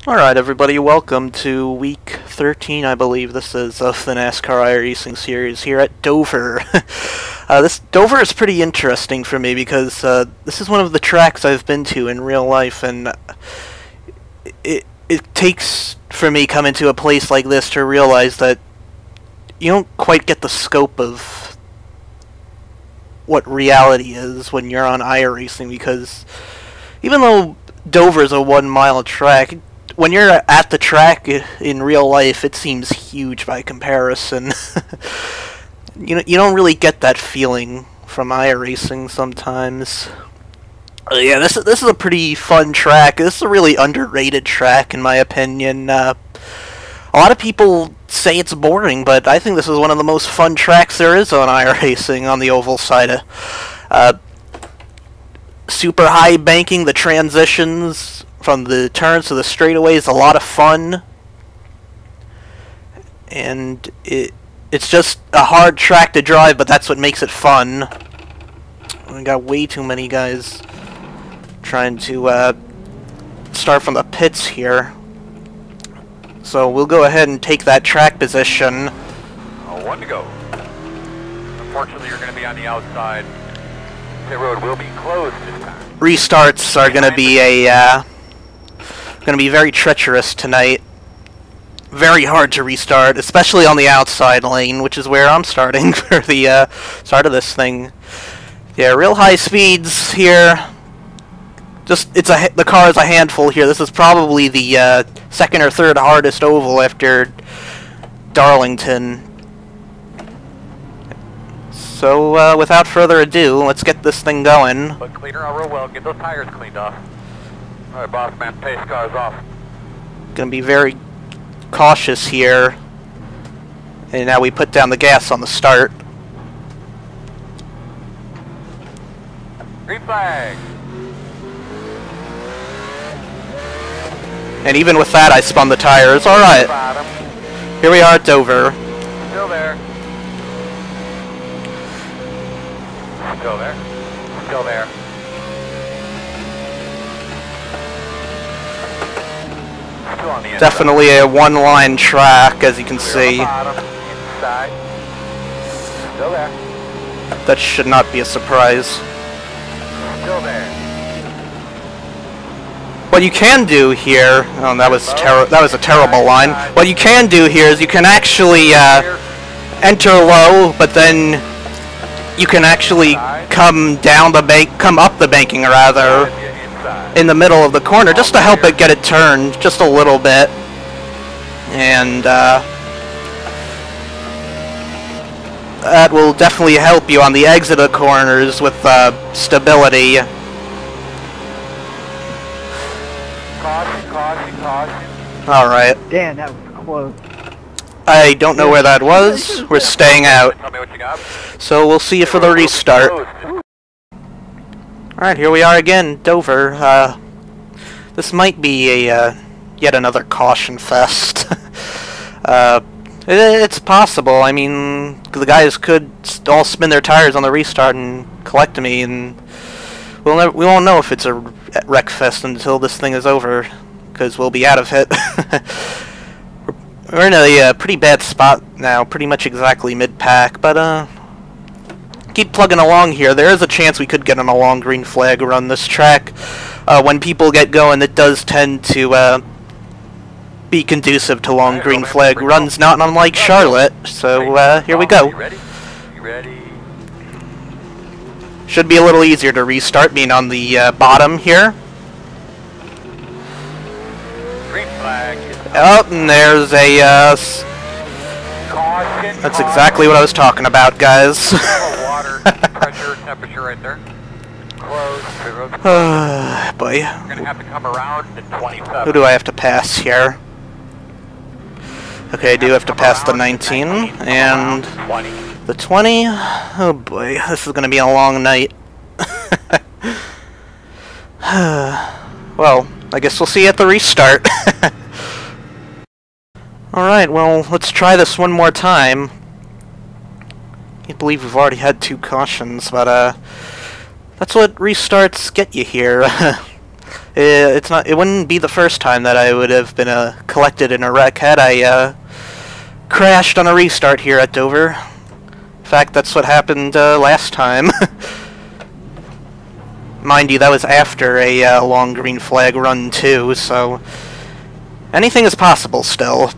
Alright everybody, welcome to week 13, I believe this is, of the Nascar iRacing series here at Dover. This Dover is pretty interesting for me because this is one of the tracks I've been to in real life, and it takes for me coming to a place like this to realize that you don't quite get the scope of what reality is when you're on iRacing, because even though Dover is a 1 mile track, when you're at the track in real life, it seems huge by comparison. You don't really get that feeling from iRacing sometimes. Yeah, this is a pretty fun track. This is a really underrated track, in my opinion. A lot of people say it's boring, but I think this is one of the most fun tracks there is on iRacing on the oval side. Super high banking, the transitions from the turns to the straightaways, a lot of fun, and it's just a hard track to drive, but that's what makes it fun. We got way too many guys trying to start from the pits here, so we'll go ahead and take that track position. One to go. Unfortunately, you're going to be on the outside. Pit road will be closed this time. Restarts are going to be very treacherous tonight. Very hard to restart, especially on the outside lane, which is where I'm starting for the start of this thing. Yeah, real high speeds here. The car is a handful here. This is probably the second or third hardest oval after Darlington. So without further ado, let's get this thing going. Look cleaner, I'll roll well. Get those tires cleaned off. Alright, boss man, pace cars off. Gonna be very cautious here. And now we put down the gas on the start. Green flag. And even with that, I spun the tires. Alright. Here we are at Dover. Still there. Still there. Still there. Still on the inside. Definitely a one-line track, as you can see. Bottom, inside. Still there. That should not be a surprise. Still there. What you can do here, oh, that was a terrible line. What you can do here is you can actually enter low, but then you can actually come up the banking rather, in the middle of the corner, just to help it get it turned just a little bit, and that will definitely help you on the exit of corners with stability. Caution. Alright. Damn, that was close. I don't know where that was. We're staying out. Tell me what you got. So we'll see you for the restart. Alright, here we are again, Dover. This might be a yet another caution fest. It's possible. I mean, the guys could all spin their tires on the restart and collect me, and we won't know if it's a wreck fest until this thing is over, because we'll be out of it. We're in a pretty bad spot now, pretty much exactly mid-pack, but keep plugging along here. There is a chance we could get on a long green flag run this track. When people get going, it does tend to be conducive to long green flag runs, not unlike Charlotte. So here we go. You ready? You ready? Should be a little easier to restart being on the bottom here. Green flag. Oh, and there's a Caution. that's exactly what I was talking about, guys. Water pressure, temperature right there. Close. Pit road's closed. Boy. You're gonna have to come around to 27. Who do I have to pass here? Okay, I do have to pass the 19 and 20. the 20. Oh boy, this is going to be a long night. Well, I guess we'll see you at the restart. Alright, well, let's try this one more time. Can't believe we've already had 2 cautions, but that's what restarts get you here. It's not. It wouldn't be the first time that I would have been collected in a wreck had I crashed on a restart here at Dover. In fact, that's what happened last time. Mind you, that was after a long green flag run too, so anything is possible still.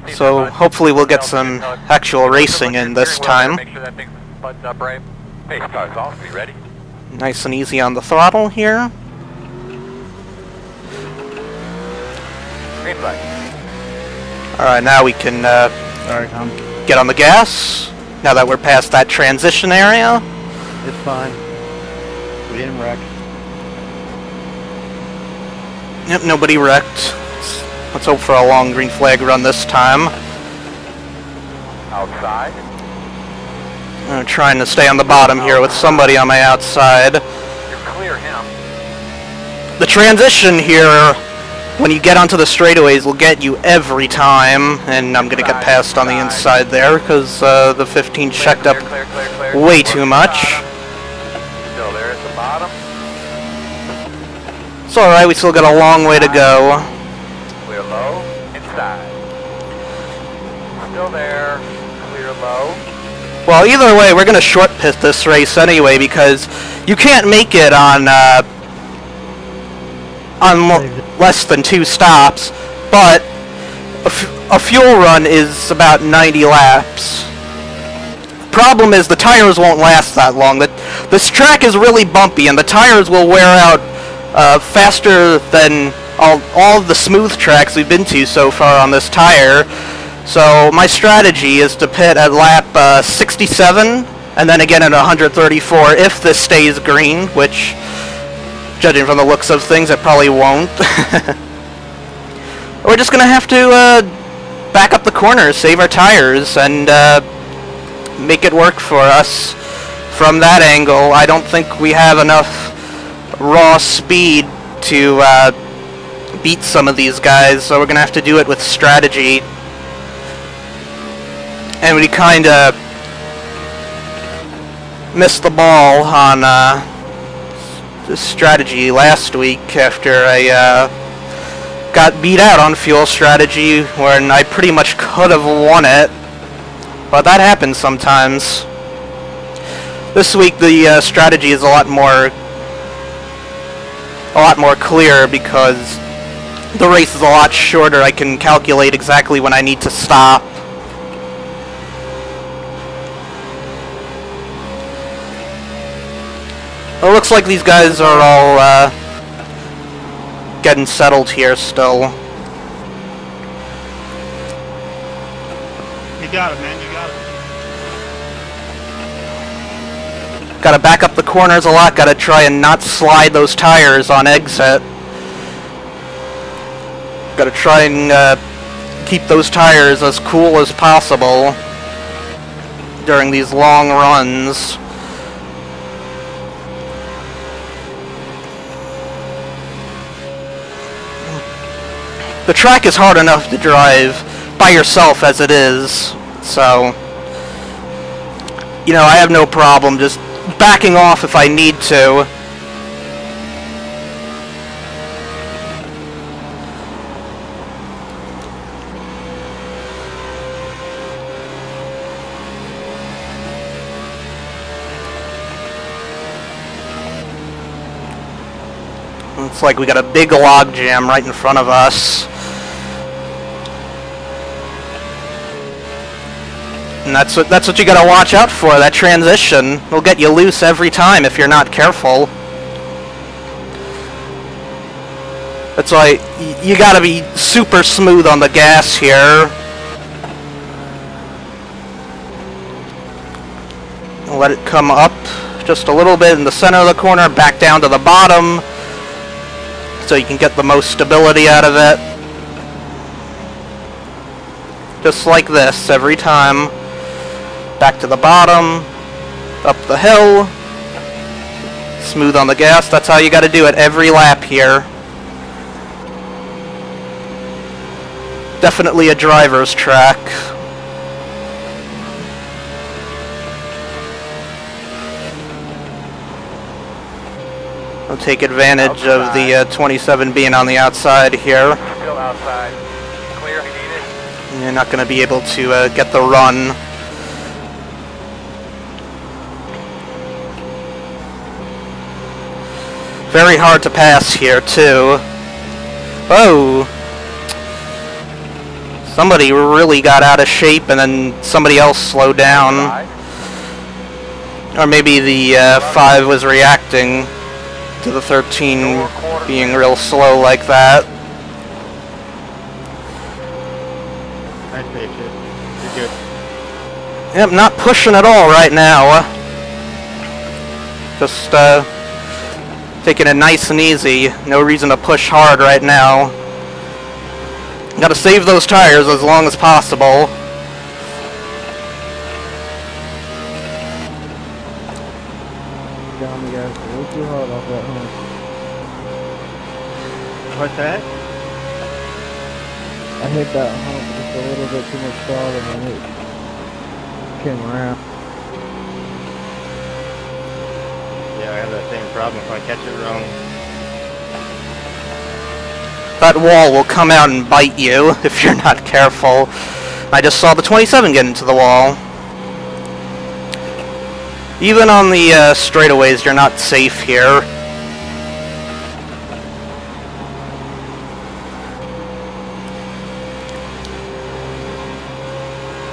So hopefully we'll get some actual racing in this time. Make sure that thing's buttoned up right. Pace car's off. Be ready. Nice and easy on the throttle here. Green flag. Alright, now we can Sorry, Tom. get on the gas. Now that we're past that transition area. It's fine. We didn't wreck. Yep, nobody wrecked. Let's hope for a long green flag run this time. Outside. I'm trying to stay on the bottom here with somebody on my outside. You're clear him. The transition here, when you get onto the straightaways, will get you every time, and I'm gonna get passed on the inside there because the 15 checked up Clear. way too much. Still there at the bottom. It's alright, we still got a long way to go. Clear low. Inside. Still there. Clear low. Well, either way, we're gonna short pit this race anyway because you can't make it on less than 2 stops, but a fuel run is about 90 laps. Problem is the tires won't last that long. This track is really bumpy and the tires will wear out faster than all of the smooth tracks we've been to so far on this tire. So my strategy is to pit at lap 67 and then again at 134 if this stays green, which judging from the looks of things it probably won't. We're just gonna have to back up the corners, save our tires, and make it work for us from that angle. I don't think we have enough raw speed to beat some of these guys, so we're gonna have to do it with strategy. And we kinda missed the ball on this strategy last week after I got beat out on fuel strategy when I pretty much could have won it, but that happens sometimes. This week the strategy is a lot more clear because the race is a lot shorter. I can calculate exactly when I need to stop. It looks like these guys are all getting settled here still. You got it, man. You got it. Gotta back up the corners a lot. Gotta try and not slide those tires on exit. Gotta try and keep those tires as cool as possible during these long runs. The track is hard enough to drive by yourself as it is, so, you know, I have no problem just backing off if I need to. Looks like we got a big log jam right in front of us. And that's what you gotta watch out for. That transition will get you loose every time if you're not careful. That's why you gotta be super smooth on the gas here. Let it come up just a little bit in the center of the corner, back down to the bottom, so you can get the most stability out of it. Just like this every time. Back to the bottom, up the hill, smooth on the gas. That's how you got to do it every lap here. Definitely a driver's track. I'll take advantage of the 27 being on the outside here. Still outside. Clear, you need it. You're not going to be able to get the run. Very hard to pass here, too. Oh! Somebody really got out of shape and then somebody else slowed down. Or maybe the 5 was reacting to the 13 being real slow like that. I saved it. You're good. Yep, not pushing at all right now. Just taking it nice and easy. No reason to push hard right now. Gotta save those tires as long as possible. Down, you guys. A little too hard off that hump. What's that? I hit that hump just a little bit too much farther and it came around. Yeah, I have that same problem if I catch it wrong. That wall will come out and bite you if you're not careful. I just saw the 27 get into the wall. Even on the straightaways, you're not safe here.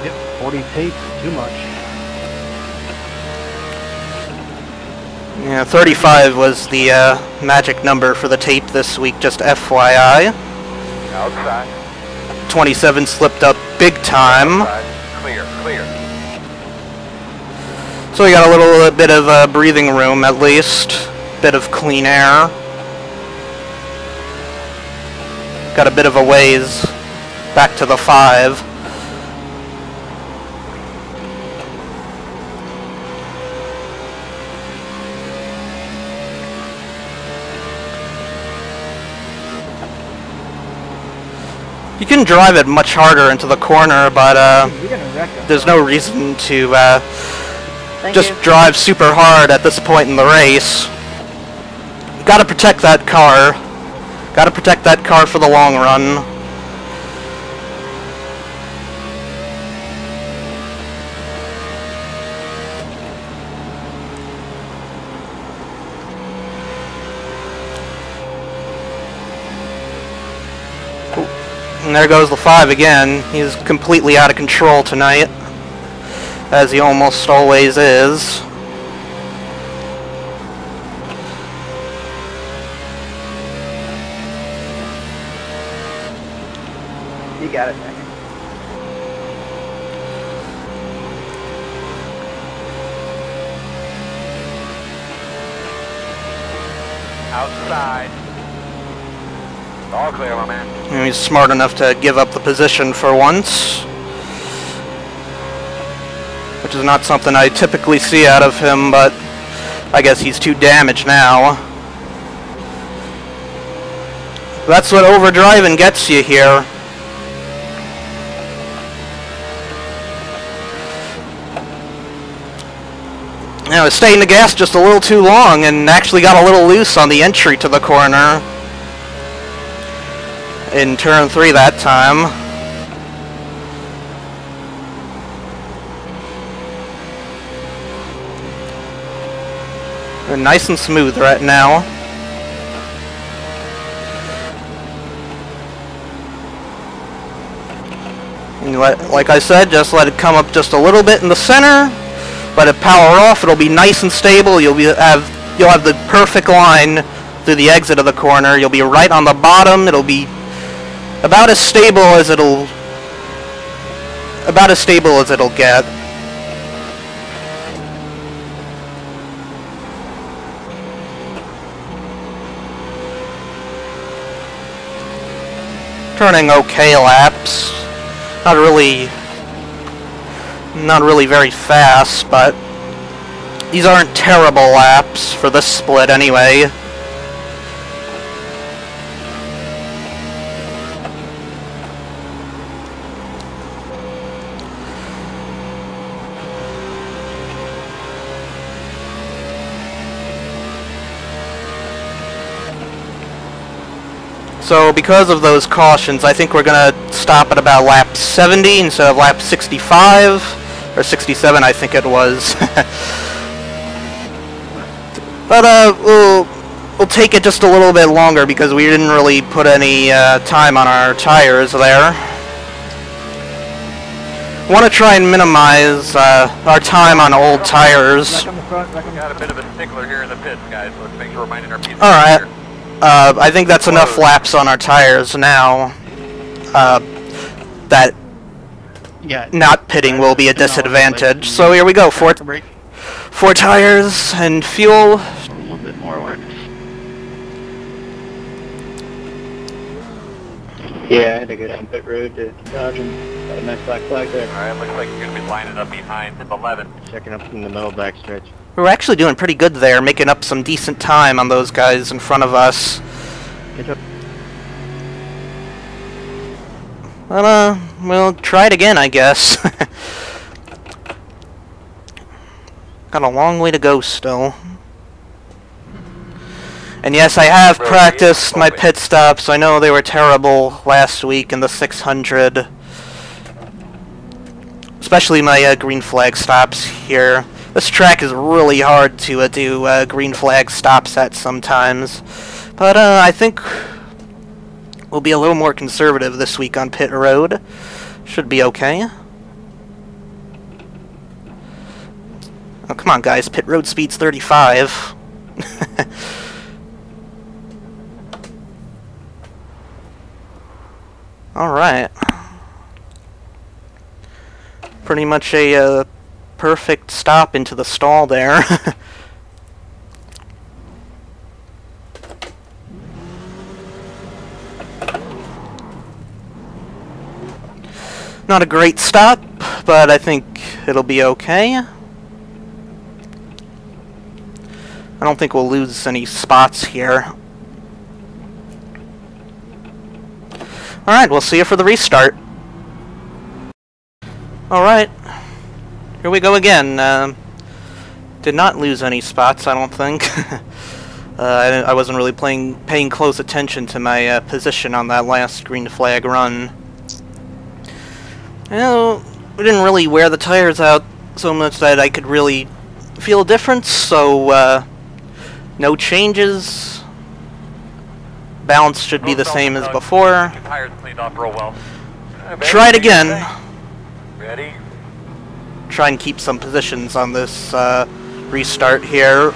Yep, 40 tape, too much. Yeah, 35 was the magic number for the tape this week, just FYI. Outside. 27 slipped up big time. Outside. Clear, clear. So we got a little bit of breathing room at least. Bit of clean air. Got a bit of a ways back to the 5. You can drive it much harder into the corner, but there's no reason to just drive super hard at this point in the race. Gotta protect that car. Gotta protect that car for the long run. And there goes the 5 again. He's completely out of control tonight, as he almost always is. You got it, Nick. Outside. All clear, my man. And he's smart enough to give up the position for once, which is not something I typically see out of him, but I guess he's too damaged now. That's what overdriving gets you here. You know, staying in the gas just a little too long and actually got a little loose on the entry to the corner in turn 3 that time. They're nice and smooth right now. And like I said, just let it come up just a little bit in the center. Let it power off. It'll be nice and stable. You'll have the perfect line through the exit of the corner. You'll be right on the bottom. It'll be about as stable as it'll get. Turning okay laps. Not really very fast, but these aren't terrible laps for this split anyway. So because of those cautions, I think we're gonna stop at about lap 70 instead of lap 65 or 67, I think it was. But we'll take it just a little bit longer because we didn't really put any time on our tires there. Want to try and minimize our time on old tires. Back on the front, back on the Got a bit of a stickler here in the pits, guys. So let's make sure we're minding our pieces. Alright. Here. I think that's enough laps on our tires now. That Yeah. not pitting will be a disadvantage. So here we go. Four tires and fuel. A little bit more work. Yeah, I had to go down pit road to Dodge and got a nice black flag there. Alright, looks like you're going to be lining up behind 11. Checking up in the middle backstretch. We're actually doing pretty good there, making up some decent time on those guys in front of us. Good job. But, we'll try it again, I guess. Got a long way to go still. And yes, I have practiced my pit stops. I know they were terrible last week in the 600. Especially my green flag stops here. This track is really hard to do green flag stops at sometimes. But I think we'll be a little more conservative this week on pit road. Should be okay. Oh, come on, guys. Pit road speed's 35. Alright. Pretty much a perfect stop into the stall there. Not a great stop, but I think it'll be okay. I don't think we'll lose any spots here. Alright, we'll see you for the restart. Alright, here we go again. Did not lose any spots, I don't think. I wasn't really paying close attention to my position on that last green flag run. You know, we didn't really wear the tires out so much that I could really feel a difference, so no changes. Balance should be the same as before. Tires cleaned off real well. Try it again. Ready? Try and keep some positions on this restart here.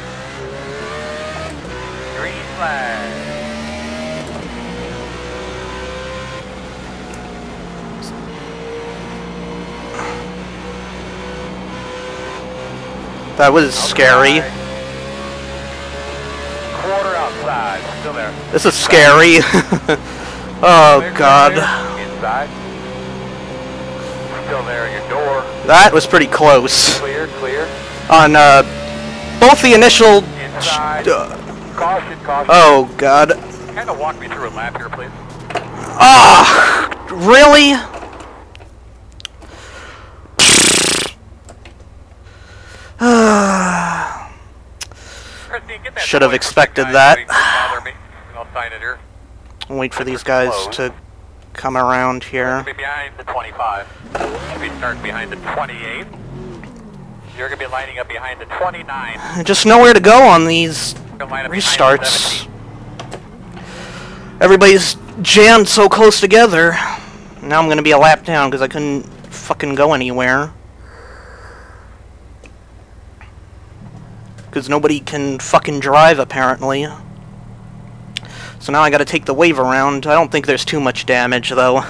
Green flag. That was scary. Quarter outside. Still there. This is scary. Oh god. Inside. Still there at your door. That was pretty close. Clear, clear. On both the initial... Inside. Caution, caution. Oh god. Kind of walk me through a lap here, please. Ah! Really? Christine, get that Should have toy from expected the guy. that. Wait, don't bother me. I'll sign it here. Wait for these guys to come around here. Be behind the 25. You'll be starting behind the 28. You're going to be lining up behind the 29. Just nowhere to go on these You're gonna line up behind the restarts. 17. Everybody's jammed so close together. Now I'm gonna be a lap down because I couldn't fucking go anywhere. Because nobody can fucking drive, apparently. So now I gotta take the wave around. I don't think there's too much damage, though.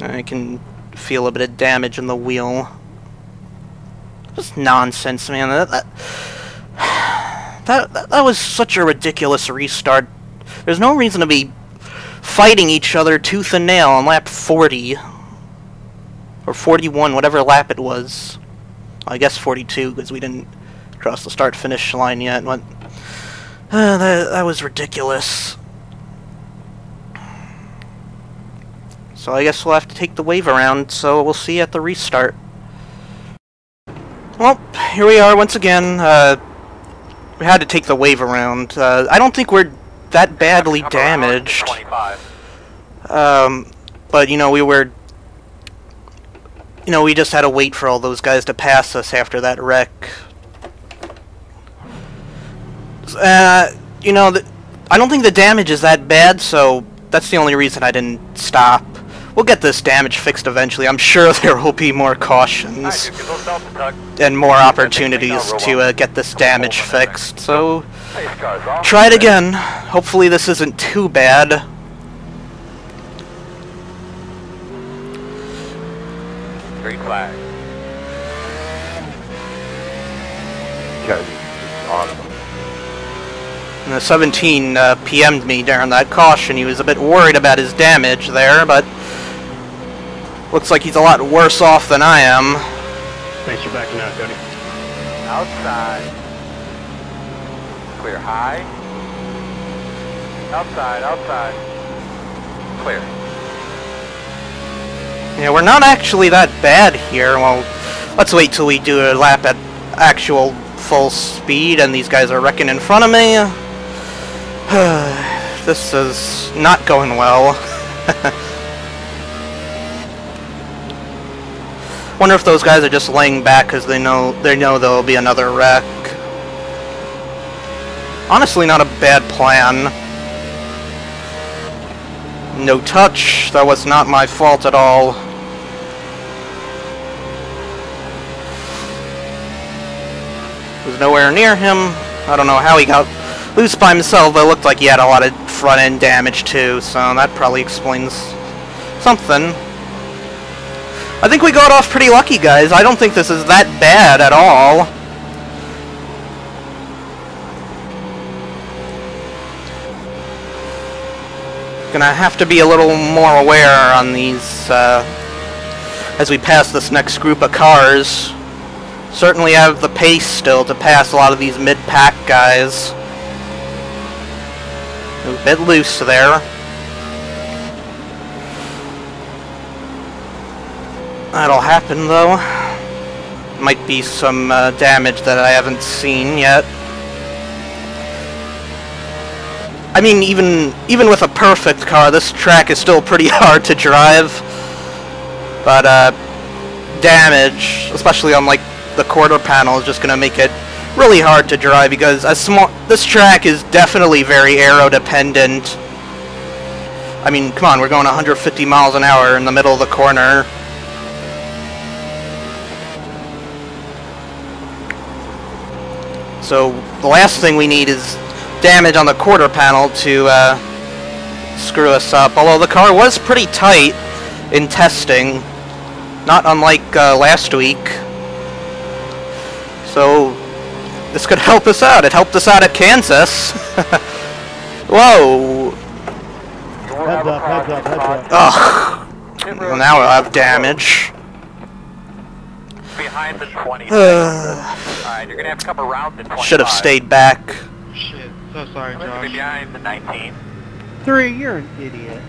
I can feel a bit of damage in the wheel. Just nonsense, man. That was such a ridiculous restart. There's no reason to be fighting each other tooth and nail on lap 40. Or 41, whatever lap it was. I guess 42, because we didn't cross the start-finish line yet. But, that was ridiculous. So I guess we'll have to take the wave around, so we'll see you at the restart. Well, here we are once again. We had to take the wave around. I don't think we're that badly damaged. But, you know, we just had to wait for all those guys to pass us after that wreck. You know, I don't think the damage is that bad, so that's the only reason I didn't stop. We'll get this damage fixed eventually. I'm sure there will be more cautions and more opportunities to get this damage fixed. So, try it again. Hopefully this isn't too bad. Green flag. Awesome. And the 17 PM'd me during that caution. He was a bit worried about his damage there, but looks like he's a lot worse off than I am. Thanks for backing out, Cody. Outside. Clear high. Outside, outside. Clear. Yeah, we're not actually that bad here. Well, let's wait till we do a lap at actual full speed and these guys are wrecking in front of me. This is not going well. Wonder if those guys are just laying back because they know there'll be another wreck. Honestly, not a bad plan. No touch. That was not my fault at all. Was nowhere near him. I don't know how he got loose by himself, but it looked like he had a lot of front-end damage too, so that probably explains something. I think we got off pretty lucky, guys. I don't think this is that bad at all. Gonna have to be a little more aware on these as we pass this next group of cars. Certainly have the pace still to pass a lot of these mid-pack guys. A bit loose there. That'll happen though. Might be some damage that I haven't seen yet. I mean, even with a perfect car, this track is still pretty hard to drive. But damage, especially on like the quarter panel, is just gonna make it really hard to drive because this track is definitely very aero dependent. I mean, come on, we're going 150 miles an hour in the middle of the corner. So the last thing we need is damage on the quarter panel to screw us up. Although the car was pretty tight in testing, not unlike last week. So this could help us out. It helped us out at Kansas. Whoa! Heads up, heads up, heads up. Ugh. Well, now we'll have damage. Behind the 20. Alright, you're gonna have to come around the 25. Should have stayed back. Shit, so sorry, I'm gonna be Josh. behind the 19. 3, you're an idiot.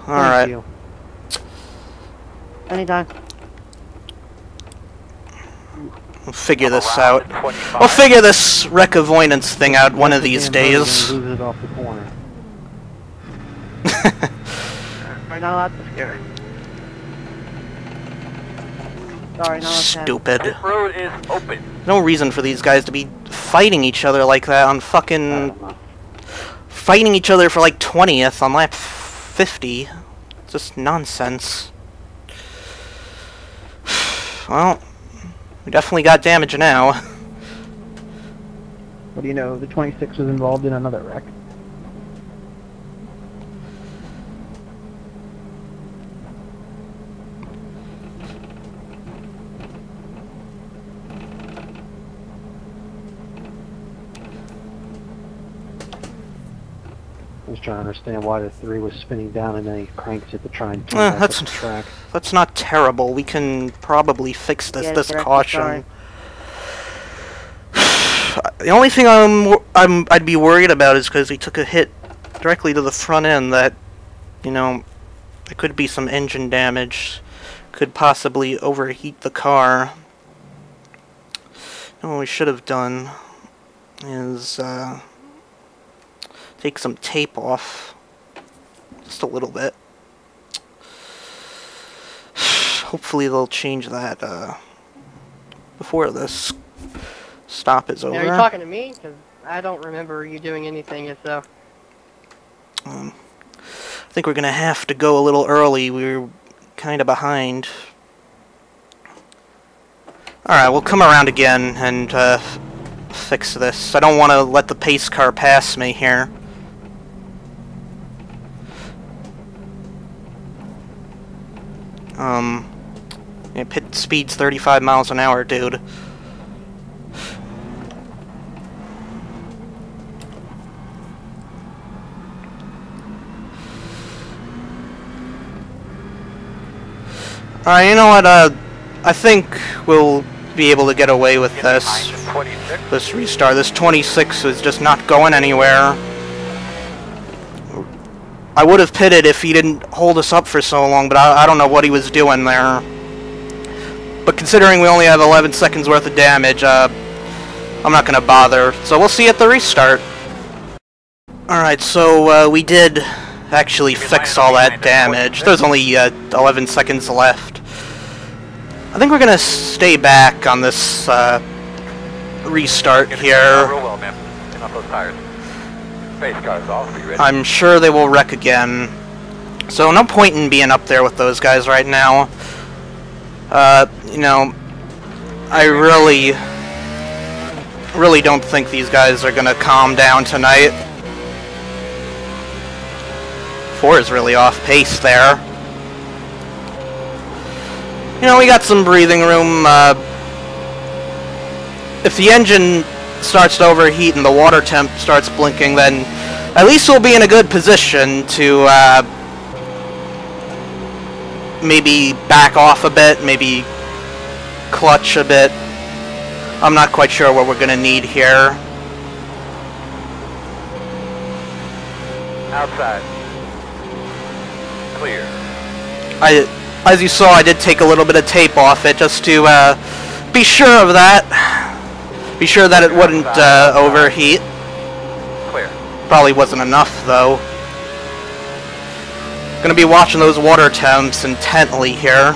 Alright. Thank you. Anytime. We'll figure this Around out. the 25. We'll figure this wreck avoidance thing out one of these days. Lose it off the corner. We're not allowed to scare. Sorry, not allowed to. Stupid. This road is open. No reason for these guys to be fighting each other like that on fucking... Fighting each other for like 20th on lap 50. Just nonsense. Well, we definitely got damage now. What do you know? The 26 was involved in another wreck. I was trying to understand why the 3 was spinning down and then he cranks it to try and turn back up the track. That's not terrible. We can probably fix this Yeah, this correct, caution. The only thing I'd be worried about is because he took a hit directly to the front end that, you know, there could be some engine damage. Could possibly overheat the car. what we should have done is take some tape off. Just a little bit. Hopefully they'll change that before this stop is over. Now, are you talking to me? Because I don't remember you doing anything yourself. I think we're going to have to go a little early. We're kind of behind. Alright, we'll come around again and fix this. I don't want to let the pace car pass me here. Yeah, pit speed's 35 miles an hour, dude. Alright, you know what, I think we'll be able to get away with this restart. This 26 is just not going anywhere. I would have pitted if he didn't hold us up for so long, but I don't know what he was doing there. But considering we only have 11 seconds worth of damage, I'm not going to bother. So we'll see at the restart. Alright, so we did actually fix all that damage. There's only 11 seconds left. I think we're going to stay back on this restart here. I'm sure they will wreck again. So no point in being up there with those guys right now. You know, I really don't think these guys are going to calm down tonight. 4 is really off pace there. You know, we got some breathing room. If the engine starts to overheat and the water temp starts blinking, then at least we'll be in a good position to maybe back off a bit, maybe clutch a bit. I'm not quite sure what we're going to need here. Outside. Clear. As you saw, I did take a little bit of tape off it just to be sure of that. Be sure that it wouldn't overheat. Clear. Probably wasn't enough, though. Gonna be watching those water temps intently here.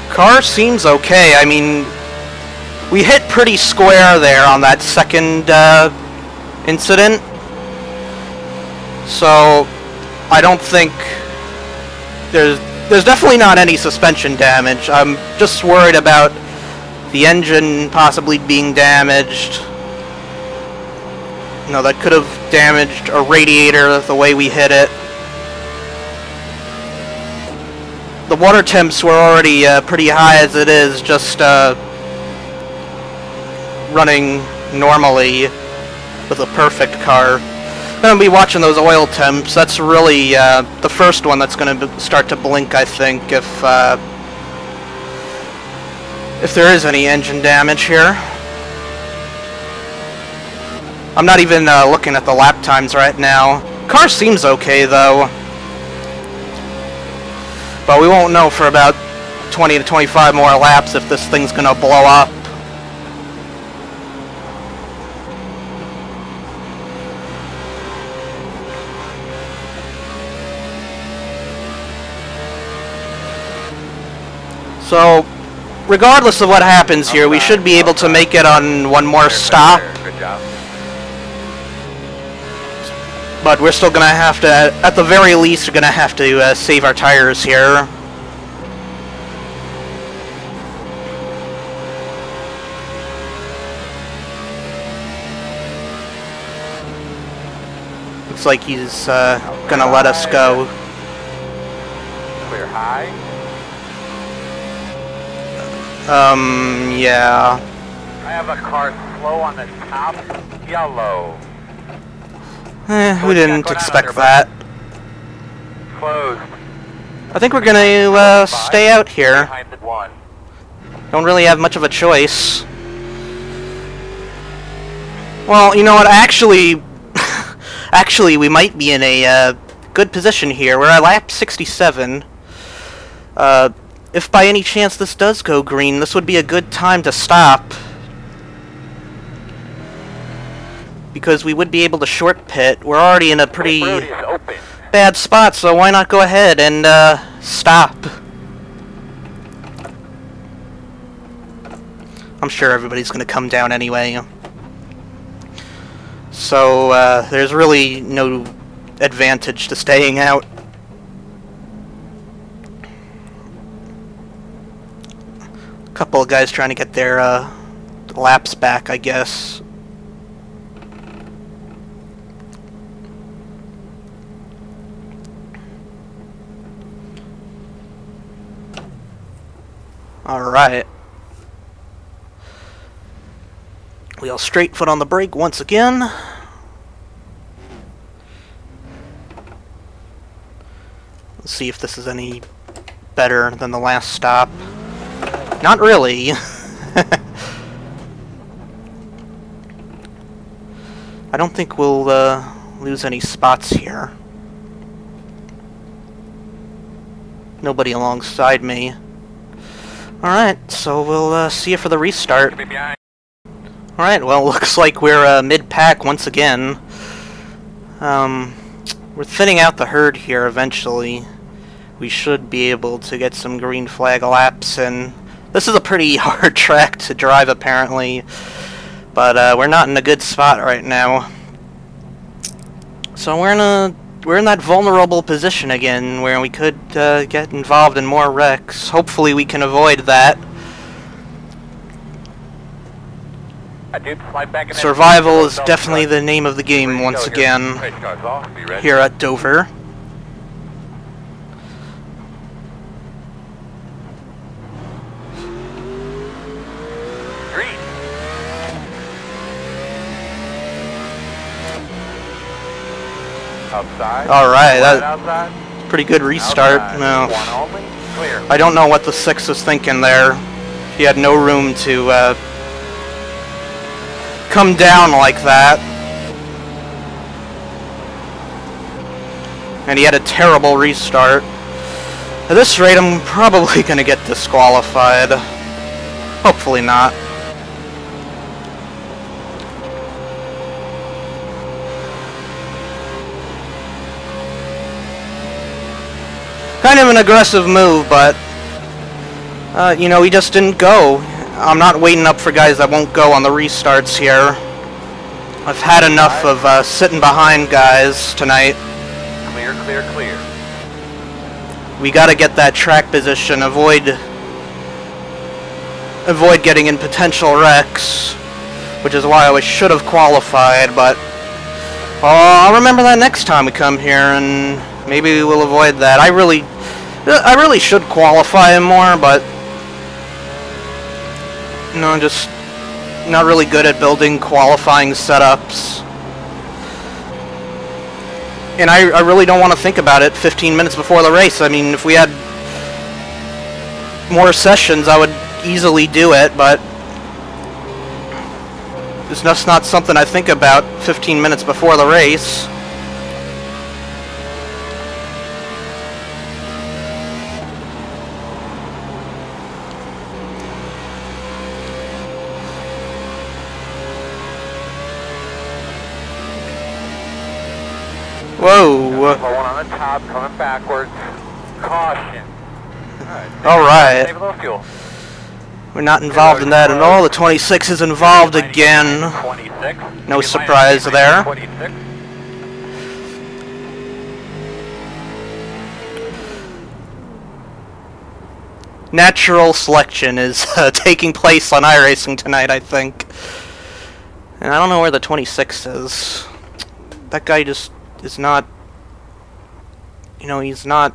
Car seems okay. I mean, we hit pretty square there on that second incident. So I don't think there's definitely not any suspension damage. I'm just worried about the engine possibly being damaged. You know, that could have damaged a radiator the way we hit it. The water temps were already pretty high as it is, just running normally with a perfect car. I'm going to be watching those oil temps. That's really the first one that's going to start to blink, I think, if there is any engine damage here. I'm not even looking at the lap times right now. Car seems okay, though. But we won't know for about 20 to 25 more laps if this thing's gonna blow up. So, regardless of what happens here, we should be able to make it on one more stop. Good job. But we're still gonna have to, at the very least, we're gonna have to save our tires here. Looks like he's gonna let us go. Clear high. Yeah. I have a car slow on the top. Yellow. We didn't expect that. Closed. I think we're gonna stay out here. Behind the one. Don't really have much of a choice. Well, you know what, actually, actually we might be in a good position here. We're at lap 67. If by any chance this does go green, this would be a good time to stop. Because we would be able to short pit. We're already in a pretty bad spot, so why not go ahead and stop? I'm sure everybody's going to come down anyway. So there's really no advantage to staying out. A couple of guys trying to get their laps back, I guess. Alright. Wheel straight, foot on the brake once again. Let's see if this is any better than the last stop. Not really. I don't think we'll lose any spots here. Nobody alongside me. Alright, so we'll see you for the restart. Alright, well, looks like we're mid-pack once again. We're thinning out the herd here eventually. We should be able to get some green flag laps, and this is a pretty hard track to drive apparently, but we're not in a good spot right now. So we're in that vulnerable position again where we could get involved in more wrecks. Hopefully we can avoid that. Survival is definitely the name of the game once again here at Dover. Alright, that's pretty good restart. No, I don't know what the 6 was thinking there. He had no room to come down like that. And he had a terrible restart. At this rate, I'm probably going to get disqualified. Hopefully not. Kind of an aggressive move, but you know, he just didn't go. I'm not waiting up for guys that won't go on the restarts here. I've had enough of sitting behind guys tonight. Clear, clear, clear. We gotta get that track position, avoid getting in potential wrecks, which is why I should have qualified, but I'll remember that next time we come here, and maybe we'll avoid that. I really should qualify more, but no, I'm just not really good at building qualifying setups. And I really don't want to think about it 15 minutes before the race. I mean, if we had more sessions, I would easily do it, but it's just not something I think about 15 minutes before the race. Whoa! One on the top, coming backwards. Caution. Alright. We're not involved in that at all. The 26 is involved again. No surprise there. Natural selection is taking place on iRacing tonight, I think. And I don't know where the 26 is. That guy just is not, you know, he's not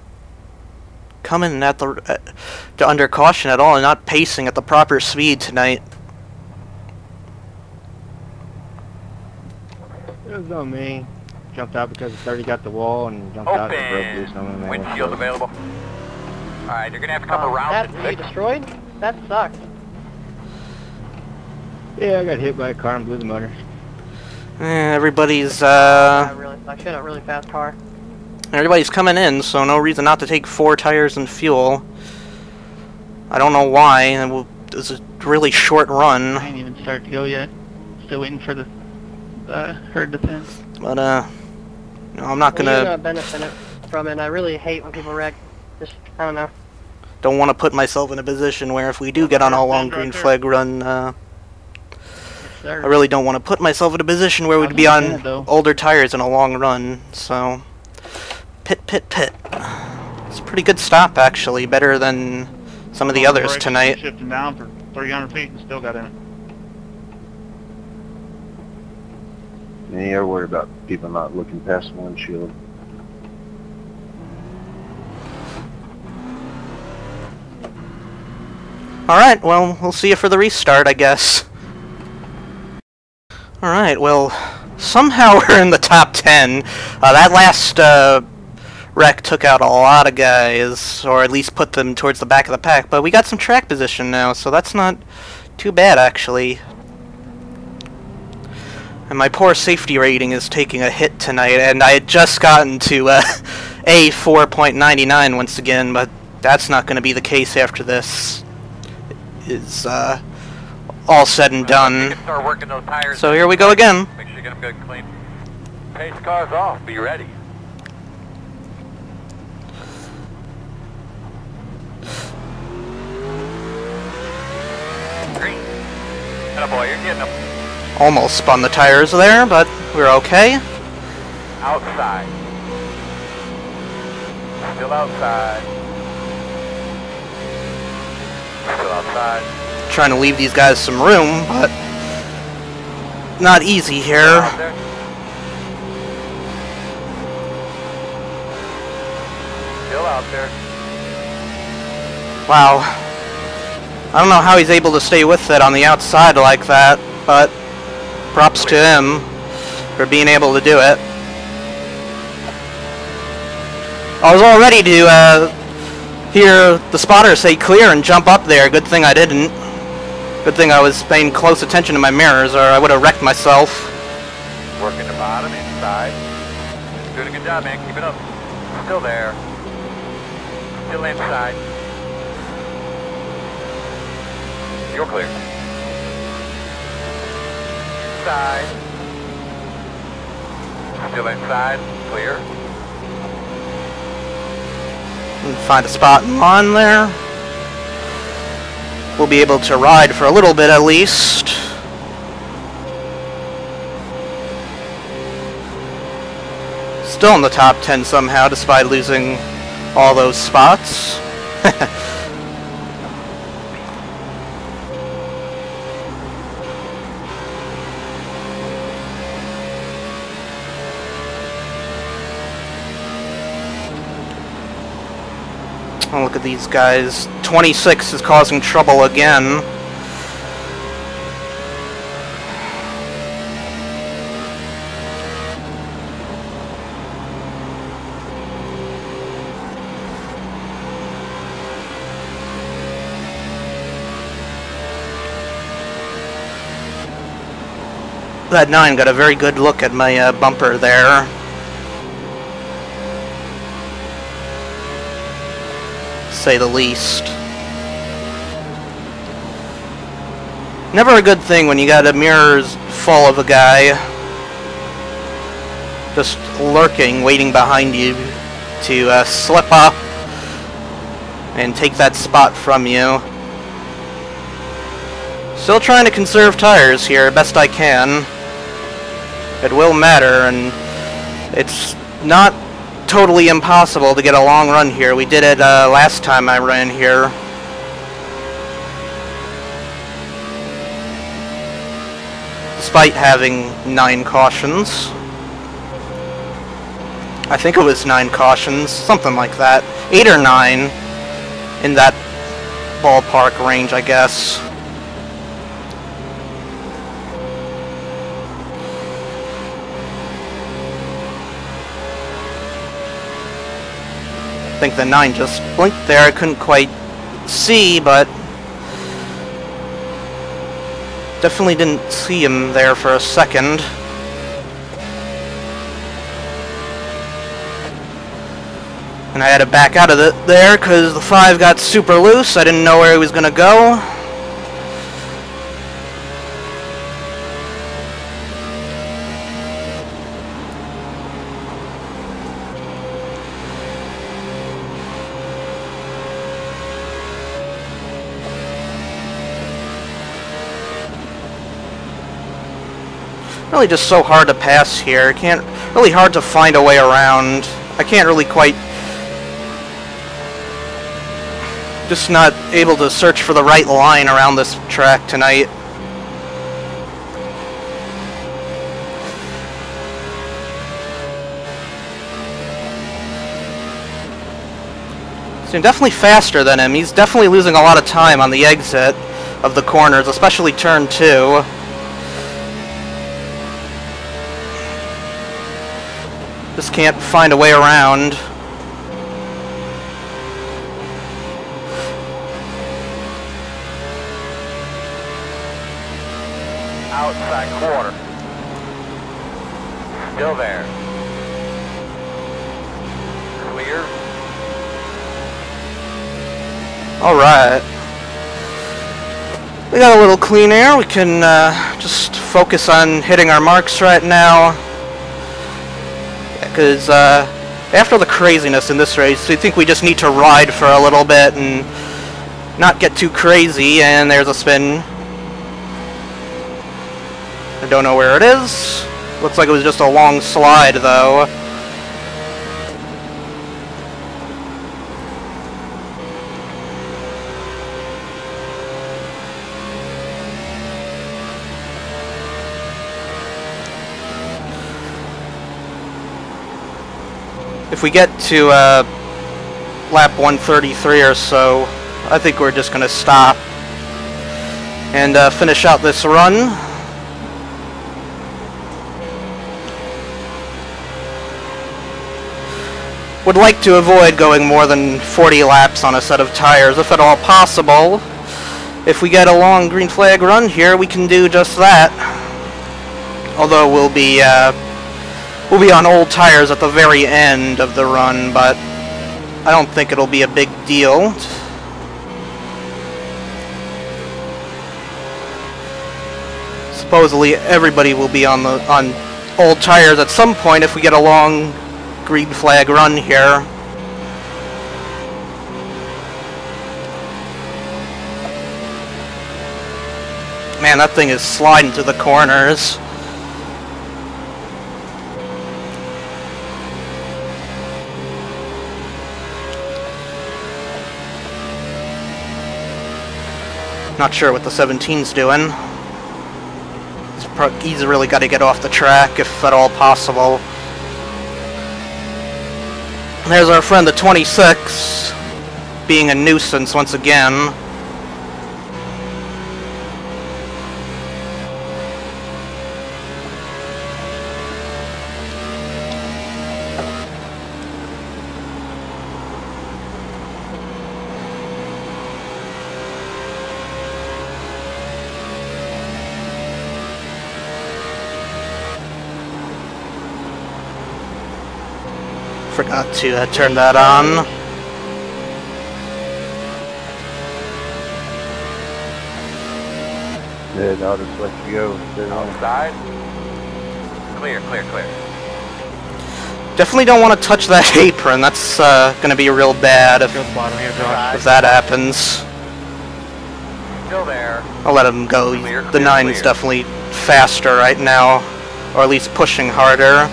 coming at the to under caution at all, and not pacing at the proper speed tonight. It was on me. Jumped out because it's already got the wall and jumped out and broke loose on Windshield available. Alright, you're gonna have to come around. That you destroyed? That sucks. Yeah, I got hit by a car and blew the motor. Everybody's I should have a really fast car. everybody's coming in, so no reason not to take 4 tires and fuel. I don't know why. It was a really short run. I ain't even started to go yet. Still waiting for the herd to thin. But no, I'm not You're gonna. not benefiting from it. I really hate when people wreck. Just, I don't know. Don't want to put myself in a position where if we do get on a long green flag run, I really don't want to put myself in a position where we'd be on older tires in a long run. So, pit. It's a pretty good stop, actually. Better than some of the others tonight. Shifting down for 300 feet and still got in it. Yeah, you're worried about people not looking past the windshield. Alright, well, we'll see you for the restart, I guess. Alright, well, somehow we're in the top 10. That last wreck took out a lot of guys, or at least put them towards the back of the pack, but we got some track position now, so that's not too bad, actually. And my poor safety rating is taking a hit tonight, and I had just gotten to A 4.99 once again, but that's not going to be the case after this is all said and done. Start working those tires. So here we go again. Make sure you get them good and clean. Pace cars off. Be ready. Green. Attaboy, you're getting them. Almost spun the tires there, but we're okay. Outside. Still outside. Still outside. Trying to leave these guys some room, but not easy here. Out there. Still out there. Wow. I don't know how he's able to stay with it on the outside like that, but props to him for being able to do it. I was all ready to hear the spotter say clear and jump up there. Good thing I didn't. Good thing I was paying close attention to my mirrors, or I would have wrecked myself. Working the bottom, inside. Doing a good job, man. Keep it up. Still there. Still inside. You're clear. Inside. Still inside. Clear. And find a spot in line there. We'll be able to ride for a little bit at least. Still in the top 10 somehow, despite losing all those spots. Oh, look at these guys. 26 is causing trouble again. That 9 got a very good look at my bumper there. Say the least. Never a good thing when you got a mirrors full of a guy just lurking, waiting behind you to slip up and take that spot from you. Still trying to conserve tires here, best I can. It will matter, and it's not totally impossible to get a long run here. We did it last time I ran here. Despite having 9 cautions. I think it was 9 cautions, something like that. 8 or 9 in that ballpark range, I guess. I think the 9 just blinked there. I couldn't quite see, but Definitely didn't see him there for a second. And I had to back out of there because the 5 got super loose. I didn't know where he was going to go. Really just so hard to pass here. Really hard to find a way around. I can't really quite... Just not able to search for the right line around this track tonight. So I'm definitely faster than him. He's definitely losing a lot of time on the exit of the corners, especially turn 2. Just can't find a way around. Outside quarter. Still there. Clear. Alright. We got a little clean air. We can just focus on hitting our marks right now. Because after the craziness in this race, I think we just need to ride for a little bit and not get too crazy. And there's a spin. I don't know where it is. Looks like it was just a long slide, though. If we get to lap 133 or so, I think we're just going to stop and finish out this run. Would like to avoid going more than 40 laps on a set of tires, if at all possible. If we get a long green flag run here, we can do just that. Although we'll be on old tires at the very end of the run, but I don't think it'll be a big deal. Supposedly everybody will be on old tires at some point if we get a long green flag run here. Man, that thing is sliding through the corners. Not sure what the 17's doing. He's really got to get off the track if at all possible. There's our friend the 26, being a nuisance once again. Forgot to turn that on. Yeah, I'll just let you go. Outside. Clear, clear, clear. Definitely don't want to touch that apron. That's going to be real bad if that happens. Still there. I'll let him go. Clear, The clear, 9's clear. definitely faster right now, or at least pushing harder.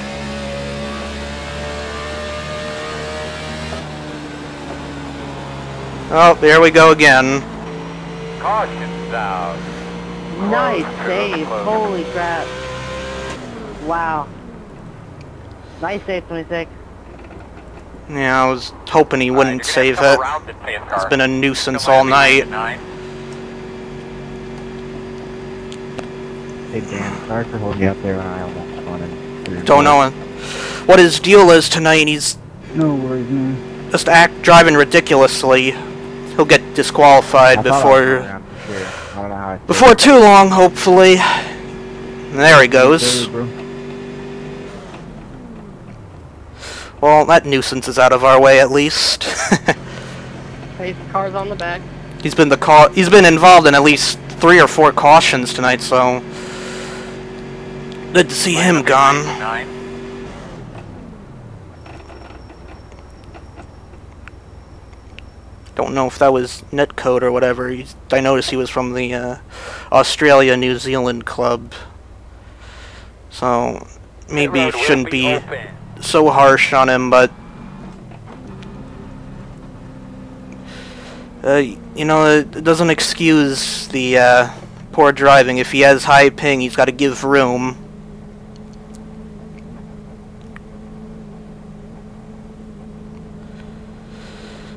Oh, there we go again. Caution down. Nice Close, save. close. Holy crap. Wow. Nice save, 26. Yeah, I was hoping he wouldn't save it. It's been a nuisance all night. Hey Dan, sorry for holding you up there when I almost wanted. Don't know what his deal is tonight. He's No worries, man. just driving ridiculously. He'll get disqualified I thought I was before. around for sure. I don't know how Alright. Before too long, hopefully. There he goes. Well, that nuisance is out of our way at least. Hey, the car's on the back. He's been involved in at least 3 or 4 cautions tonight, so good to see him gone. 9. Don't know if that was netcode or whatever. I noticed he was from the Australia-New Zealand club, so maybe shouldn't be so harsh on him, but you know, it doesn't excuse the poor driving. If he has high ping, he's got to give room.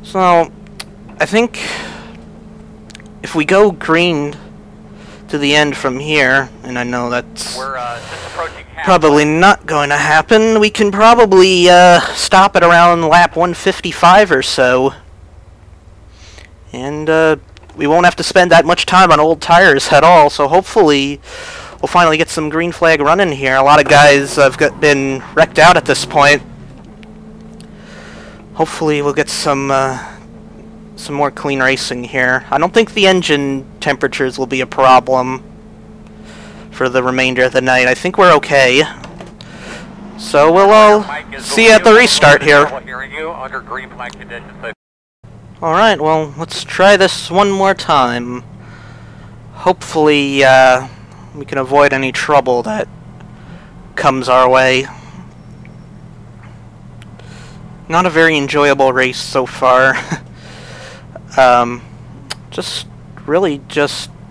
So I think if we go green to the end from here, and I know that's Just approaching half. probably not going to happen, we can probably stop at around lap 155 or so. And we won't have to spend that much time on old tires at all, so hopefully we'll finally get some green flag running here. A lot of guys have been wrecked out at this point. Hopefully we'll get some more clean racing here. I don't think the engine temperatures will be a problem for the remainder of the night. I think we're okay. So we'll all see you at the restart here. Alright, well, let's try this one more time. Hopefully, we can avoid any trouble that comes our way. Not a very enjoyable race so far. Just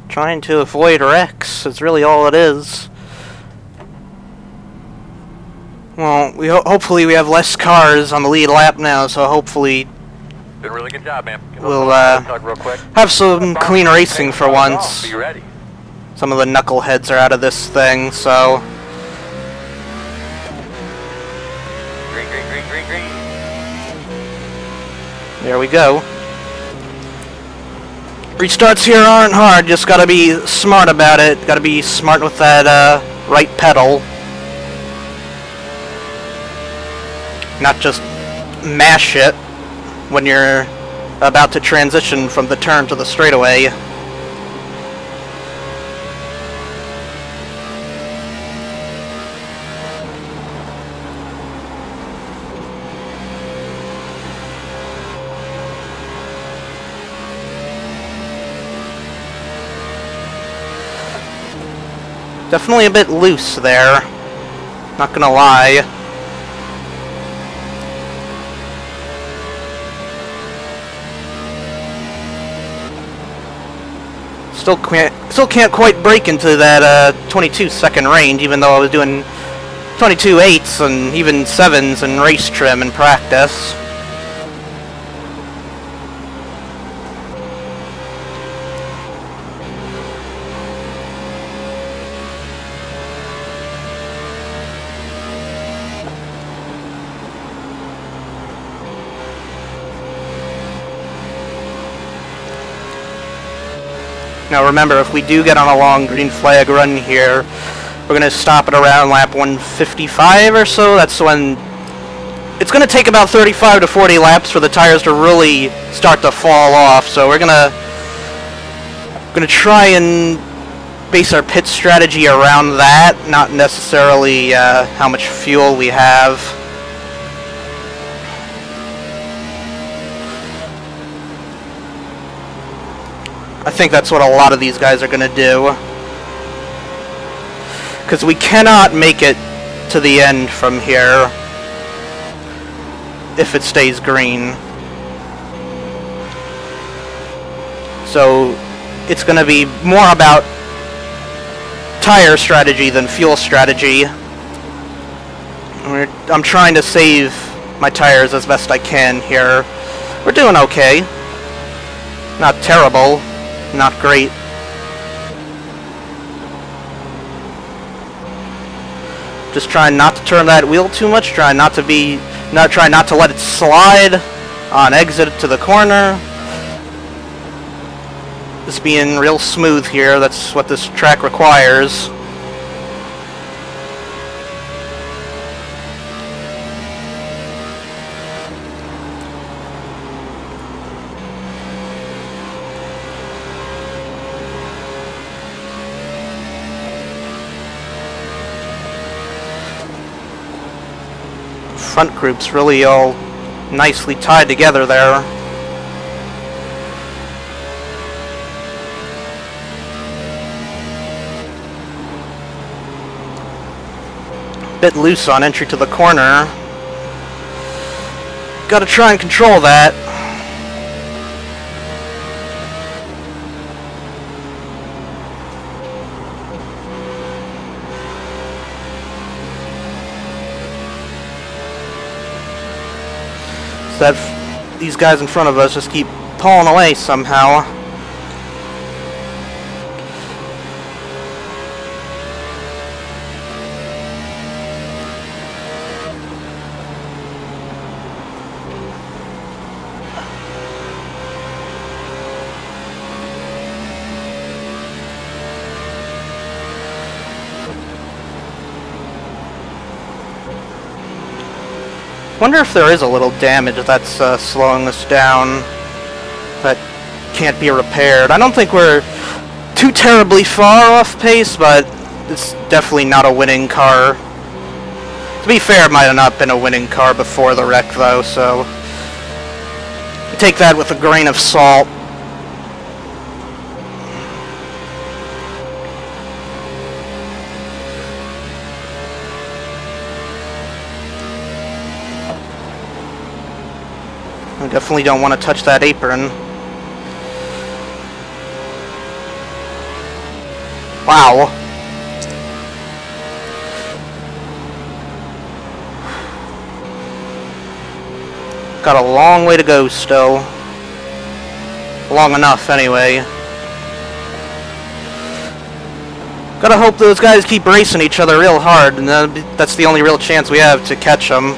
trying to avoid wrecks is really all it is. Well, hopefully we have less cars on the lead lap now, so hopefully Did a really good job, man. we'll have some clean racing for once. Be ready. Some of the knuckleheads are out of this thing, so Green, green, green, green, green. there we go. Restarts here aren't hard, just gotta be smart about it. Gotta be smart with that right pedal. Not just mash it when you're about to transition from the turn to the straightaway. Definitely a bit loose there, not gonna lie. Still can't quite break into that 22-second range, even though I was doing 22.8s and even 7s in race trim in practice. Now remember, if we do get on a long green flag run here, we're going to stop at around lap 155 or so. That's when it's going to take about 35 to 40 laps for the tires to really start to fall off. So we're going to try and base our pit strategy around that, not necessarily how much fuel we have. I think that's what a lot of these guys are going to do. Because we cannot make it to the end from here if it stays green. So it's going to be more about tire strategy than fuel strategy. I'm trying to save my tires as best I can here. We're doing okay. Not terrible. Not great. Just trying not to turn that wheel too much, trying not to let it slide on exit to the corner. Just being real smooth here. That's what this track requires. Front group's really all nicely tied together there. Bit loose on entry to the corner. Gotta try and control that. So that these guys in front of us just keep pulling away somehow. Wonder if there is a little damage that's slowing us down that can't be repaired. I don't think we're too terribly far off pace, but it's definitely not a winning car. To be fair, it might have not been a winning car before the wreck, though, so take that with a grain of salt. I definitely don't want to touch that apron. Wow. Got a long way to go still. Long enough, anyway. Gotta hope those guys keep racing each other real hard, and that's the only real chance we have to catch them.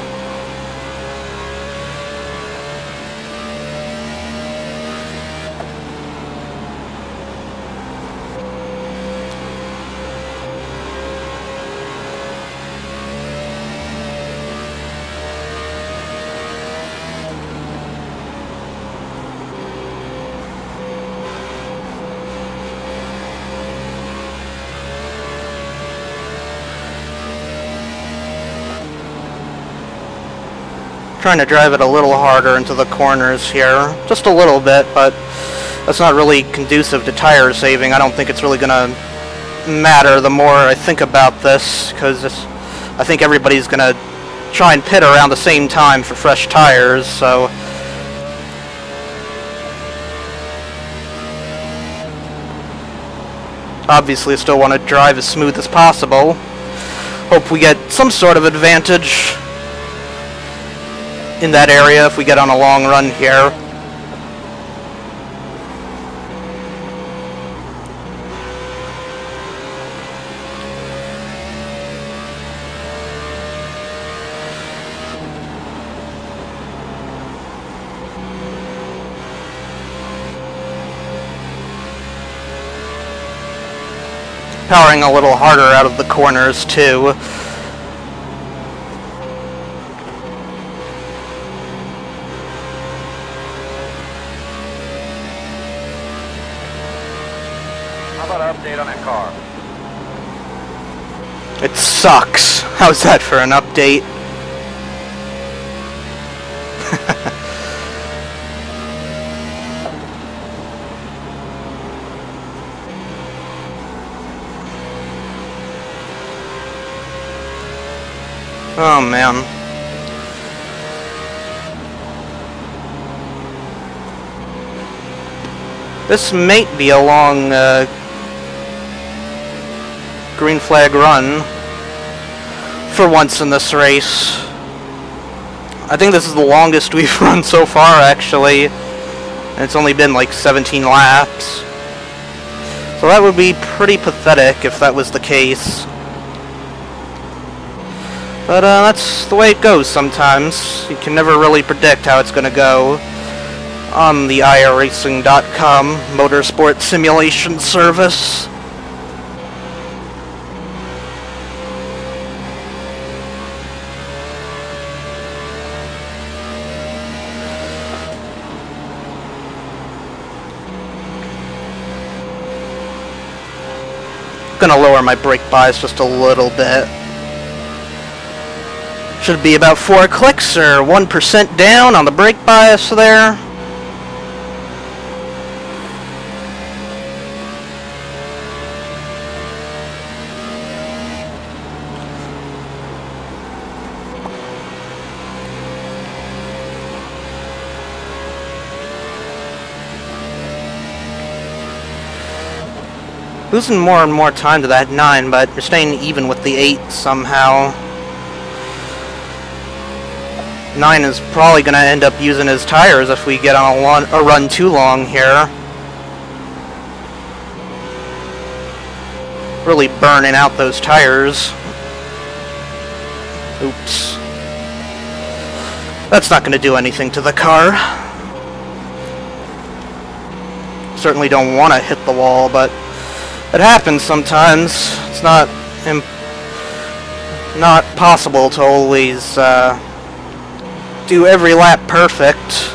Trying to drive it a little harder into the corners here. Just a little bit, but that's not really conducive to tire saving. I don't think it's really gonna matter the more I think about this, because I think everybody's gonna try and pit around the same time for fresh tires, so obviously I still want to drive as smooth as possible. Hope we get some sort of advantage in that area if we get on a long run here. Powering a little harder out of the corners too. Update on that car. It sucks. How's that for an update? Oh man. This might be a long green flag run for once in this race. I think this is the longest we've run so far, actually, and it's only been like 17 laps. So that would be pretty pathetic if that was the case. But that's the way it goes sometimes. You can never really predict how it's gonna go. on the iRacing.com motorsport simulation service. Gonna lower my brake bias just a little bit. Should be about 4 clicks or 1% down on the brake bias there. Losing more and more time to that 9, but you're staying even with the 8 somehow. 9 is probably going to end up using his tires if we get on a run too long here. Really burning out those tires. Oops. That's not going to do anything to the car. Certainly don't want to hit the wall, but it happens sometimes. It's not possible to always do every lap perfect.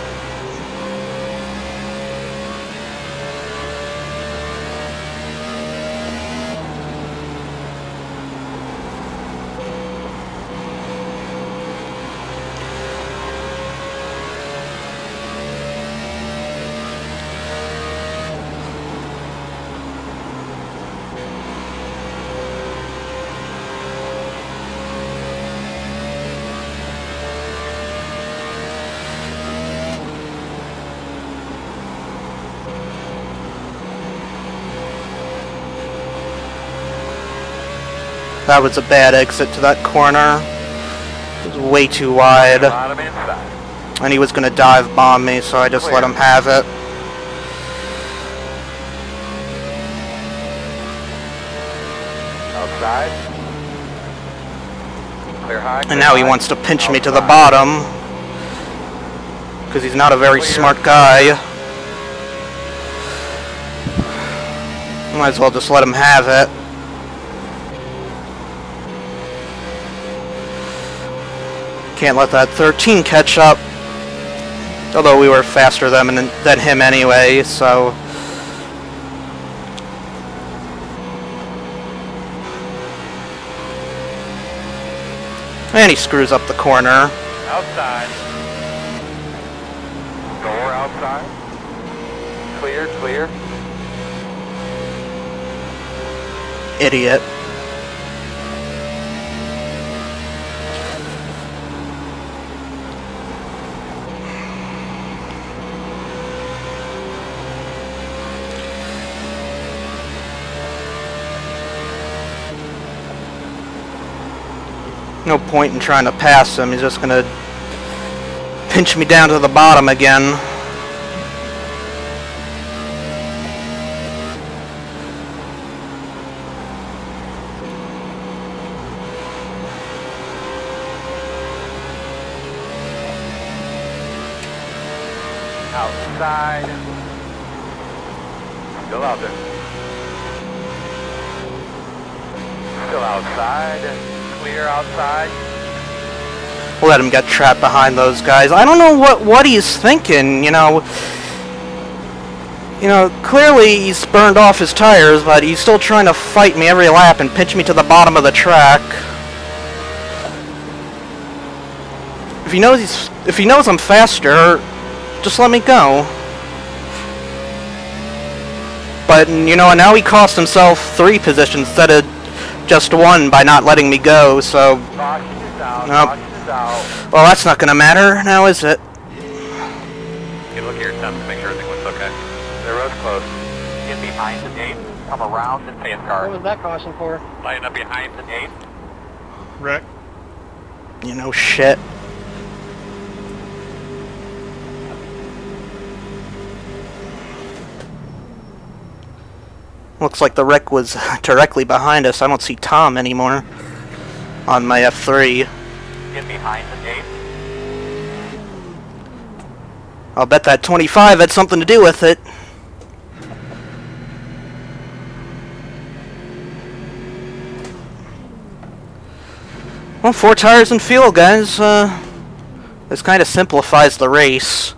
That was a bad exit to that corner. It was way too wide. And he was going to dive bomb me, so I just let him have it. Outside. Clear high. And now he wants to pinch me to the bottom. Because he's not a very smart guy. Might as well just let him have it. Can't let that 13 catch up. Although we were faster than him anyway, so... And he screws up the corner. Outside. Door outside. Clear, clear. Idiot. No point in trying to pass him. He's just gonna pinch me down to the bottom again. Outside. Still out there. Still outside. Clear outside. We'll let him get trapped behind those guys. I don't know what he's thinking, you know. Clearly he's burned off his tires, but he's still trying to fight me every lap and pinch me to the bottom of the track. If he knows I'm faster, just let me go. But now he cost himself 3 positions instead of just 1 by not letting me go, so... Nope. Well, that's not gonna matter now, is it? You look at your temps to make sure everything looks okay. The road's close. Get behind the gate, come around the Nascar. What was that caution for? Line up behind the gate. Wreck. Shit. Looks like the wreck was directly behind us. I don't see Tom anymore on my F3. Get behind the gate. I'll bet that 25 had something to do with it. Well, 4 tires and fuel, guys. This kind of simplifies the race.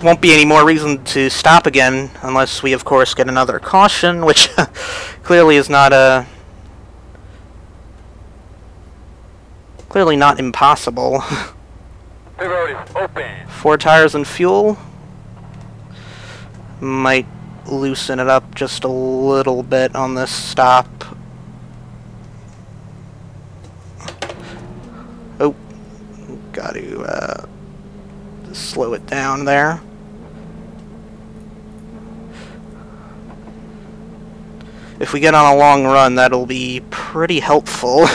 Won't be any more reason to stop again, unless we, of course, get another caution, which clearly is not clearly not impossible. The road is open. 4 tires and fuel. Might loosen it up just a little bit on this stop. Oh, got to slow it down there. If we get on a long run, that'll be pretty helpful.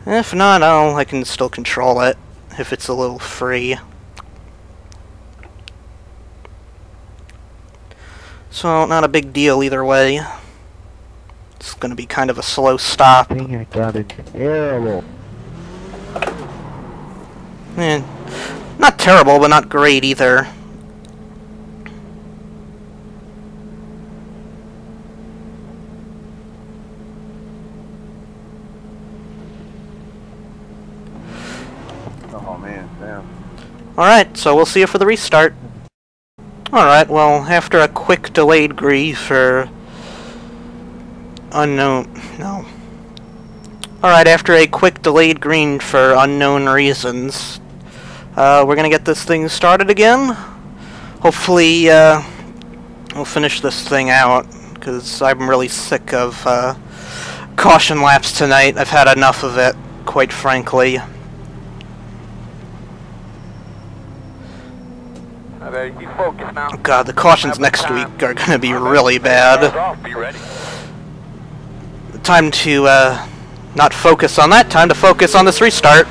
If not, I can still control it if it's a little free. So, not a big deal either way. It's gonna be kind of a slow stop. I think I got it terrible. Not terrible, but not great either. Oh man, damn. Alright, so we'll see you for the restart. Alright, well, after a quick delayed gree for no. Alright, after a quick delayed green for unknown reasons, we're gonna get this thing started again. Hopefully, we'll finish this thing out, because I'm really sick of caution laps tonight. I've had enough of it, quite frankly. Oh god, the cautions next week are gonna be really bad. Time to not focus on that, time to focus on this restart.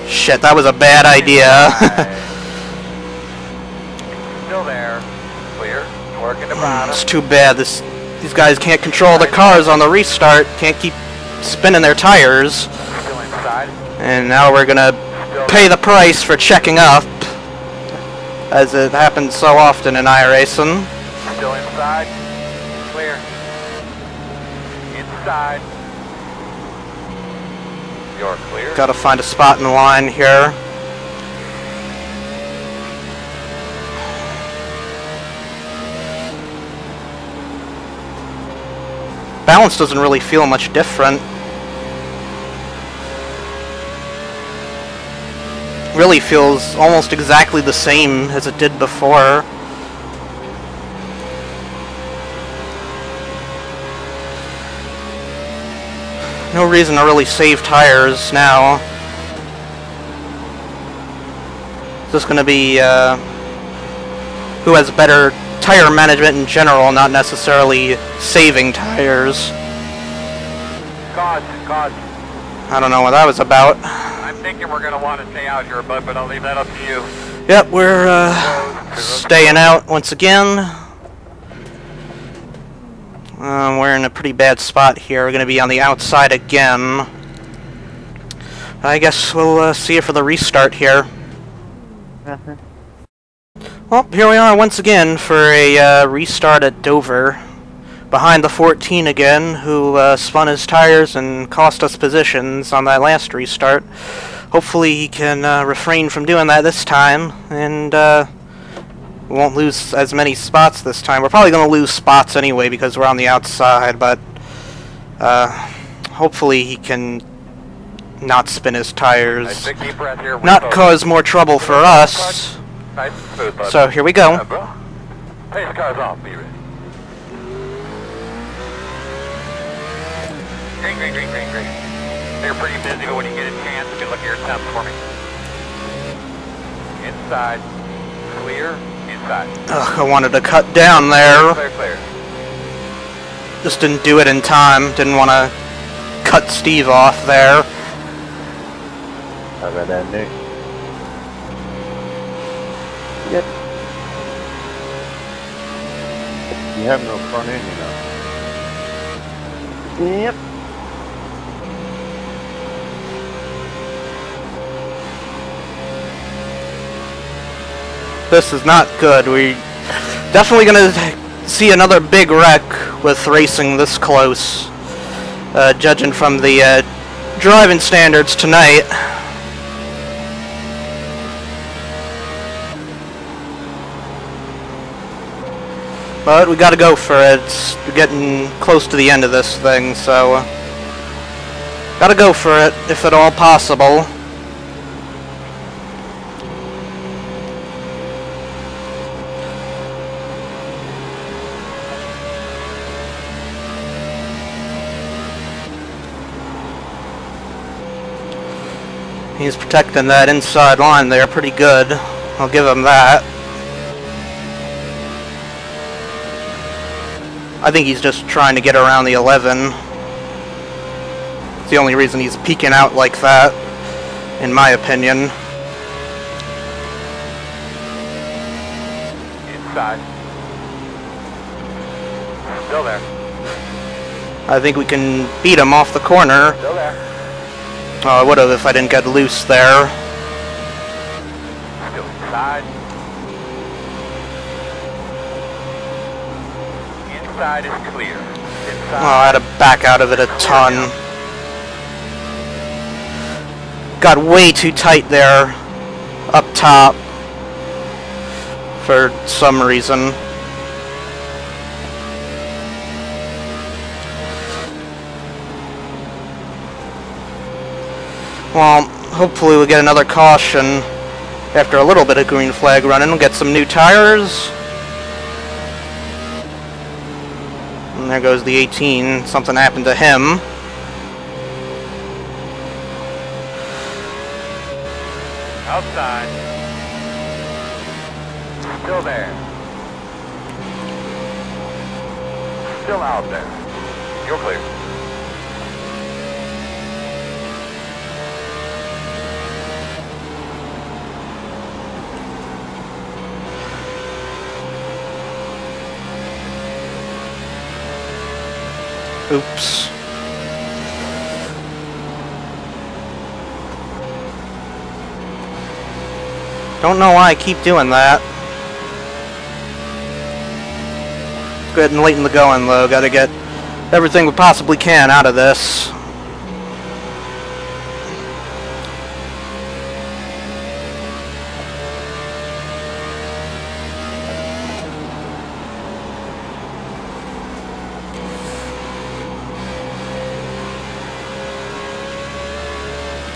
Shit, that was a bad idea. Still there. Clear. Working the bottom. It's too bad these guys can't control their cars on the restart, can't keep spinning their tires. Still inside. And now we're gonna pay the price for checking up, as it happens so often in iRacing. Still inside. Clear. Inside. You're clear. Gotta find a spot in the line here. Balance doesn't really feel much different. Really feels almost exactly the same as it did before. No reason to really save tires now. It's just gonna be who has better tire management in general, not necessarily saving tires. God. I don't know what that was about. I'm thinking we're going to want to stay out here, bud, but I'll leave that up to you. Yep, we're staying out once again. We're in a pretty bad spot here. We're going to be on the outside again. I guess we'll see you for the restart here. Well, here we are once again for a restart at Dover. Behind the 14 again, who spun his tires and cost us positions on that last restart. Hopefully he can refrain from doing that this time, and we won't lose as many spots this time. We're probably going to lose spots anyway because we're on the outside, but hopefully he can not spin his tires, not cause more trouble for us. Nice and smooth, bud. So here we go. Yeah, bro. Pace the cars off. Be ready. Green. They're pretty busy, but when you get a chance, you can look at your temps for me. Inside. Clear. Inside. Ugh, I wanted to cut down there. Clear. Just didn't do it in time. Didn't want to cut Steve off there. How about that, Nick? Yep. You have no front end, you know. Yep. This is not good. We definitely gonna see another big wreck with racing this close, judging from the driving standards tonight. But we gotta go for it. We're getting close to the end of this thing, so gotta go for it if at all possible. He's protecting that inside line there pretty good. I'll give him that. I think he's just trying to get around the 11. It's the only reason he's peeking out like that, in my opinion. Inside. Still there. I think we can beat him off the corner. Still there. Oh, I would have if I didn't get loose there. Still inside. Inside is clear. Inside. Oh, I had to back out of it a ton. Got way too tight there, up top, for some reason. Well, hopefully we'll get another caution after a little bit of green flag running. We'll get some new tires. And there goes the 18. Something happened to him. Outside. Still there. Still out there. You're clear. Oops. Don't know why I keep doing that. It's getting late in the going though. Gotta get everything we possibly can out of this.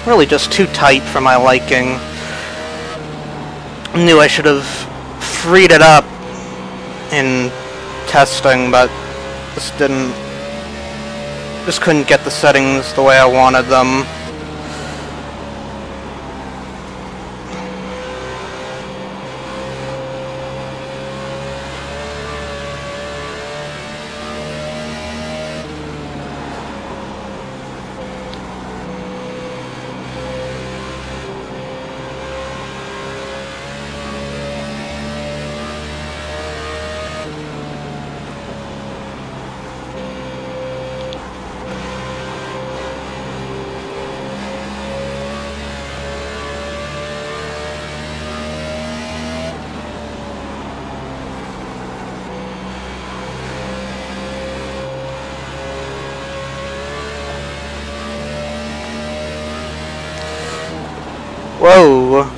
Really just too tight for my liking. Knew I should have freed it up in testing, but just couldn't get the settings the way I wanted them. Whoa.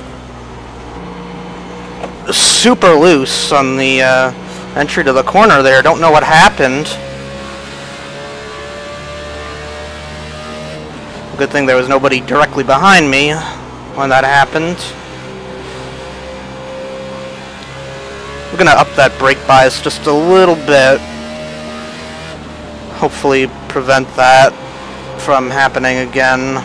Super loose on the entry to the corner there. Don't know what happened. Good thing there was nobody directly behind me when that happened. We're gonna up that brake bias just a little bit. Hopefully prevent that from happening again.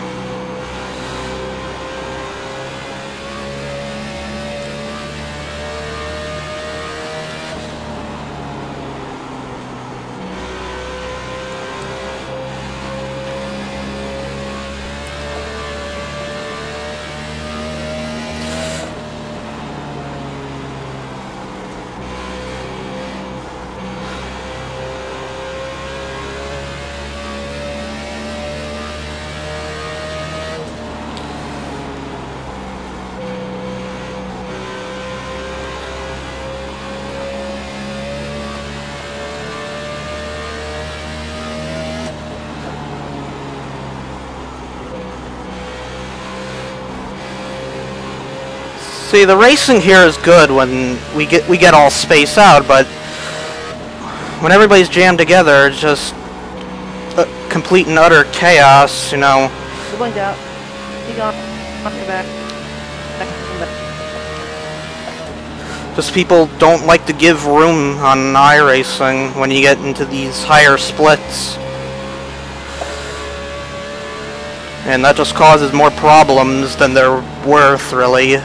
See, the racing here is good when we get all spaced out, but when everybody's jammed together, it's just complete and utter chaos, you know. You blinked out. You gone. On your back. Just people don't like to give room on iRacing when you get into these higher splits. And that just causes more problems than they're worth, really.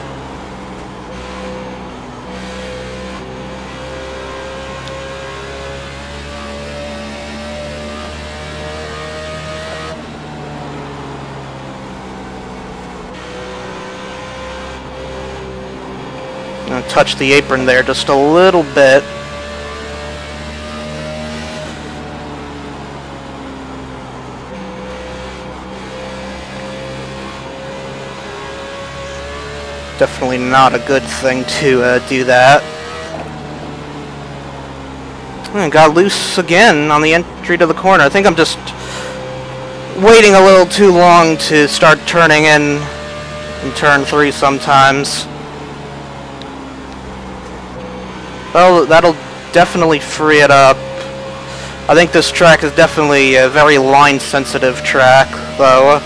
Touch the apron there just a little bit. Definitely not a good thing to do that. Got loose again on the entry to the corner. I think I'm just waiting a little too long to start turning in turn 3 sometimes. Well, that'll definitely free it up. I think this track is definitely a very line-sensitive track, though.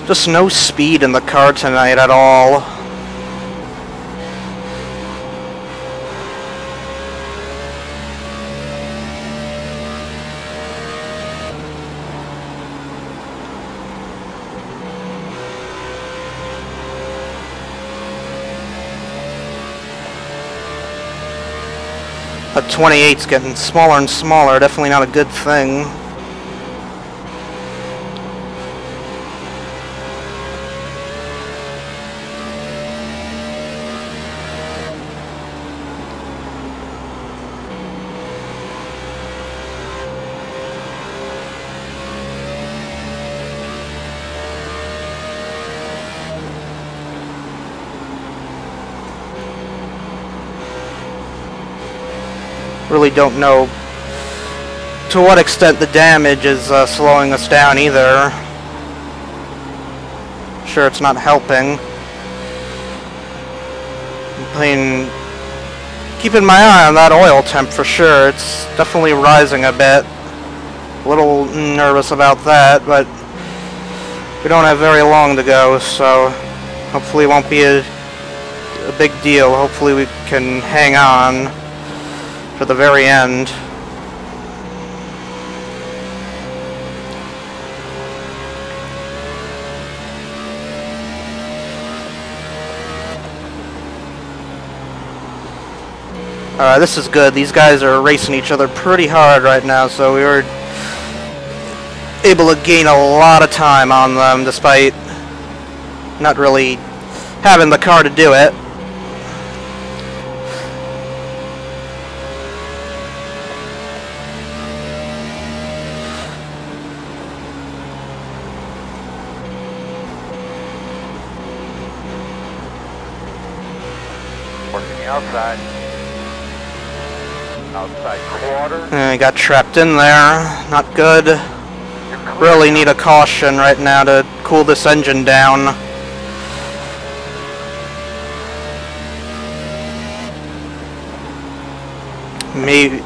Just no speed in the car tonight at all. That 28's getting smaller and smaller, definitely not a good thing. Really don't know to what extent the damage is slowing us down either. Sure, it's not helping. Keeping my eye on that oil temp for sure. It's definitely rising a bit. A little nervous about that, but we don't have very long to go, so hopefully it won't be a big deal. Hopefully we can hang on to the very end. This is good. These guys are racing each other pretty hard right now, so we were able to gain a lot of time on them despite not really having the car to do it. Outside. Outside quarter. I got trapped in there. Not good. Really need a caution right now to cool this engine down. Maybe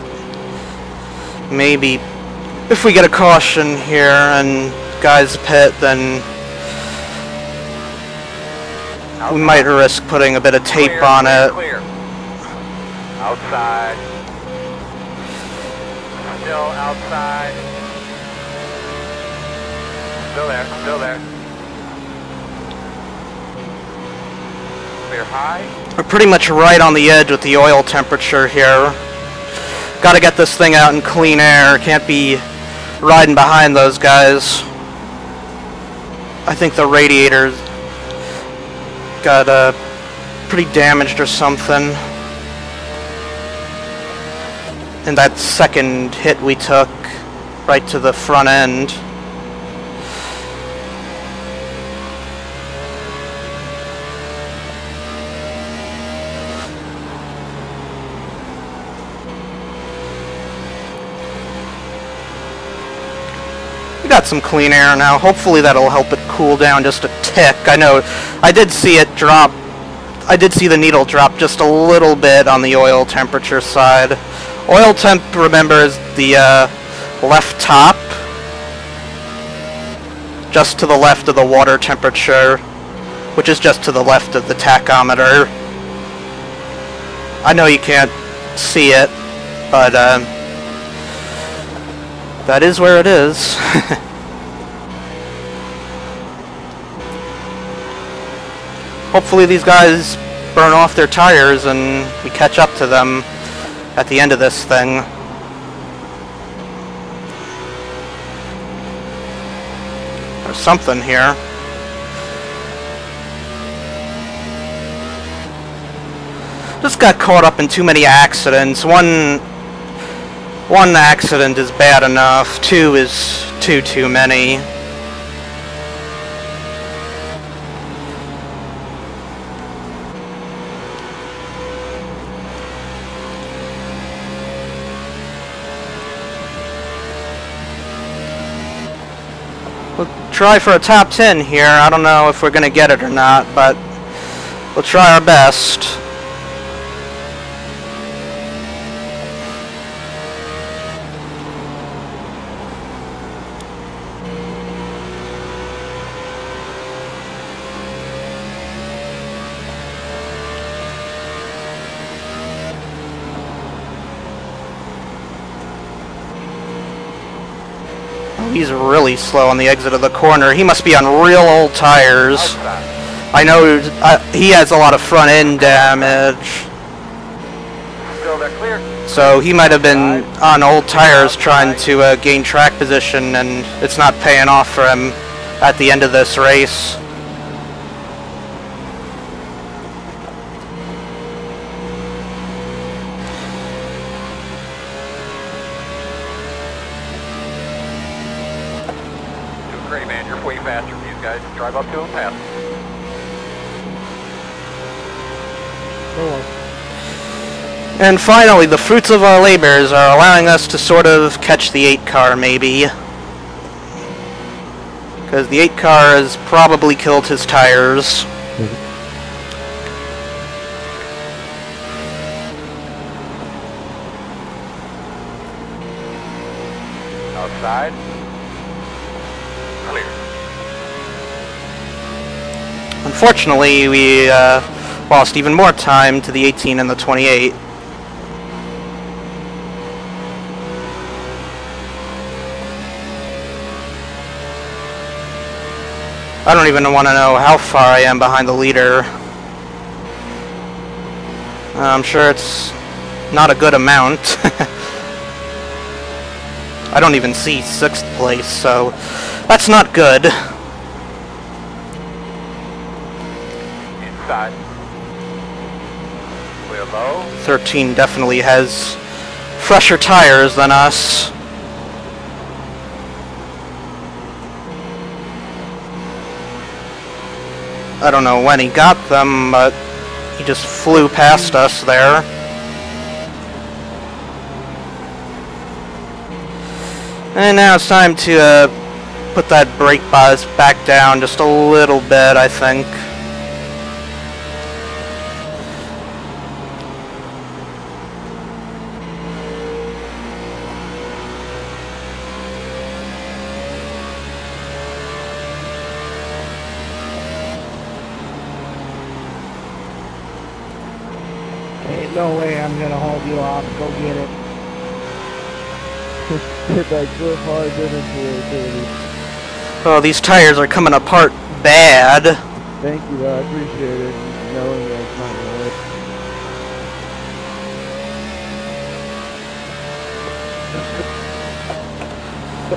if we get a caution here and guys pit, then we might risk putting a bit of tape on it. Clear. Outside. Still outside. Still there. Still there. Clear high. We're pretty much right on the edge with the oil temperature here. Gotta get this thing out in clean air. Can't be riding behind those guys. I think the radiator got pretty damaged or something. And that second hit we took right to the front end. We got some clean air now. Hopefully that'll help it cool down just a tick. I know I did see it drop. I did see the needle drop just a little bit on the oil temperature side. Oil temp, remember, is the left top, just to the left of the water temperature, which is just to the left of the tachometer. I know you can't see it, but that is where it is. Hopefully these guys burn off their tires and we catch up to them at the end of this thing. There's something here. Just got caught up in too many accidents. One accident is bad enough. Two is too many. We'll try for a top 10 here. I don't know if we're going to get it or not, but we'll try our best. He's really slow on the exit of the corner. He must be on real old tires. I know he has a lot of front end damage. So he might have been on old tires trying to gain track position, and it's not paying off for him at the end of this race. Great, man. You're way faster than these guys. Drive up to them, pass. And finally, the fruits of our labors are allowing us to sort of catch the 8 car, maybe. Because the 8 car has probably killed his tires. Outside. Clear. Unfortunately, we lost even more time to the 18 and the 28. I don't even want to know how far I am behind the leader. I'm sure it's not a good amount. I don't even see 6th place, so that's not good. Inside. Clear low. 13 definitely has fresher tires than us. I don't know when he got them, but he just flew past us there. And now it's time to put that brake buzz back down just a little bit, I think. Ain't no way I'm gonna hold you off. Go get it. Hit that grip hard, didn't you? Oh, these tires are coming apart bad. Thank you, I appreciate it. Knowing that it's not gonna work.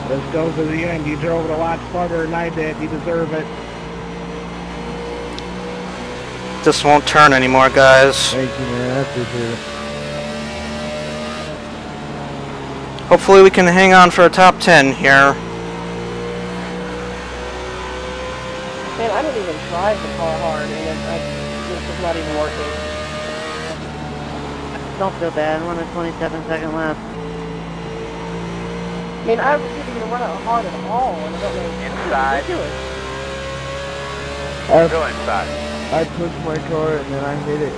Let's go to the end. You drove it a lot farther than I did. You deserve it. This won't turn anymore, guys. Thank you, man. I appreciate it. Hopefully we can hang on for a top 10 here. Man, I didn't even drive the car hard, and this is not even working. Don't feel bad. I'm on a 27-second lap. I mean, I didn't even run it hard at all, and I don't know. Inside. This is ridiculous. Go inside. I pushed my car and then I hit it.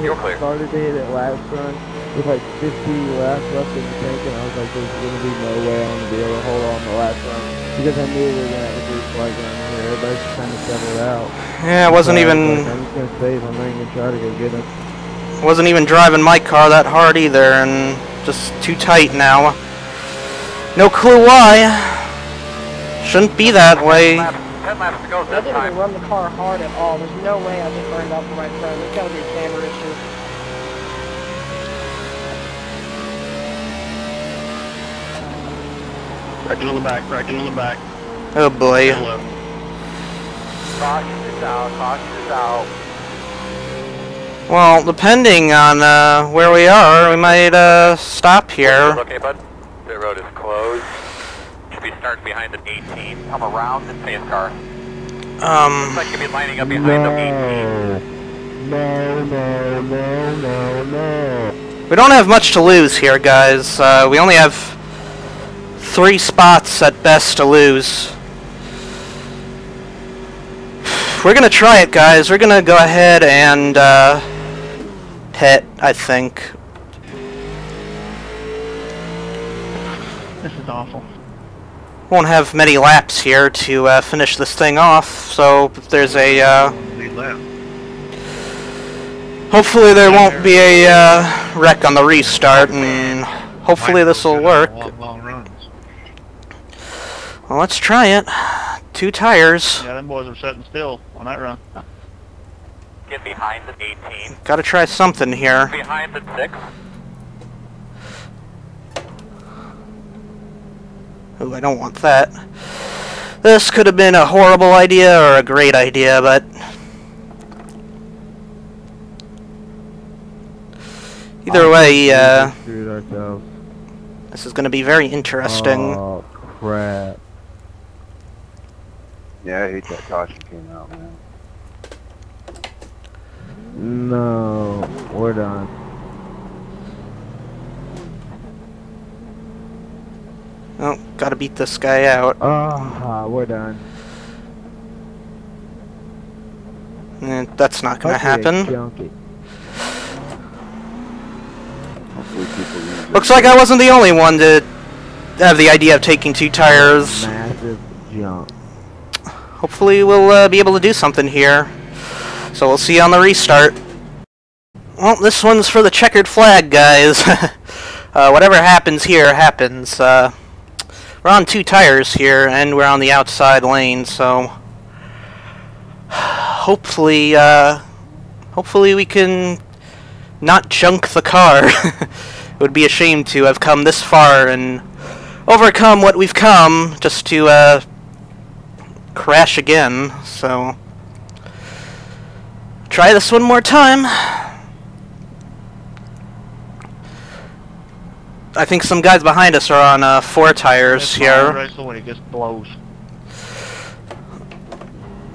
You're clear. Started to hit it last run with like 50 laps left in the tank, and I was like, there's going to be no way I'm going to be able to hold on the last run because I knew they were going to have a group flag run here. Everybody just kind of settled out. Yeah, it wasn't even... I'm just going to save. I'm not even going to try to go get him. Wasn't even driving my car that hard either, and just too tight now. No clue why. Shouldn't be that way. 10 laps to go I this didn't time. even run the car hard at all. There's no way I just burned off the right front. There's got to be a camera issue. Wrecking on the back, wrecking on the back. Oh boy. Hello. Caution is out, caution is out. Well, depending on where we are, we might stop here. Okay, bud. Pit road is closed. Should be starting behind the 18. Come around the pace car. Looks like you'll be lining up behind the 18. No. We don't have much to lose here, guys. We only have 3 spots at best to lose. We're gonna try it, guys. We're gonna go ahead and pit, I think. This is awful. Won't have many laps here to finish this thing off, so if there's a Lead lap. hopefully there won't be a wreck on the restart, and hopefully this will work. Long runs. Well, let's try it. 2 tires. Yeah, them boys are sitting still on that run. Get behind the 18. Gotta try something here. Behind the 6. Ooh, I don't want that. This could have been a horrible idea or a great idea, but either way, Screwed ourselves. this is going to be very interesting. Oh, crap. Yeah, I hate that caution came out, man. No. We're done. Oh, gotta beat this guy out. We're done. That's not gonna happen. Junkie. Hopefully people use it. Looks like I wasn't the only one to have the idea of taking 2 tires. Massive jump. Hopefully we'll be able to do something here. So we'll see you on the restart. Well, this one's for the checkered flag, guys. Whatever happens here happens. We're on 2 tires here, and we're on the outside lane, so hopefully we can not junk the car. It would be a shame to have come this far and overcome what we've come just to crash again. So try this one more time. I think some guys behind us are on 4 tires here, Right, so when it just blows.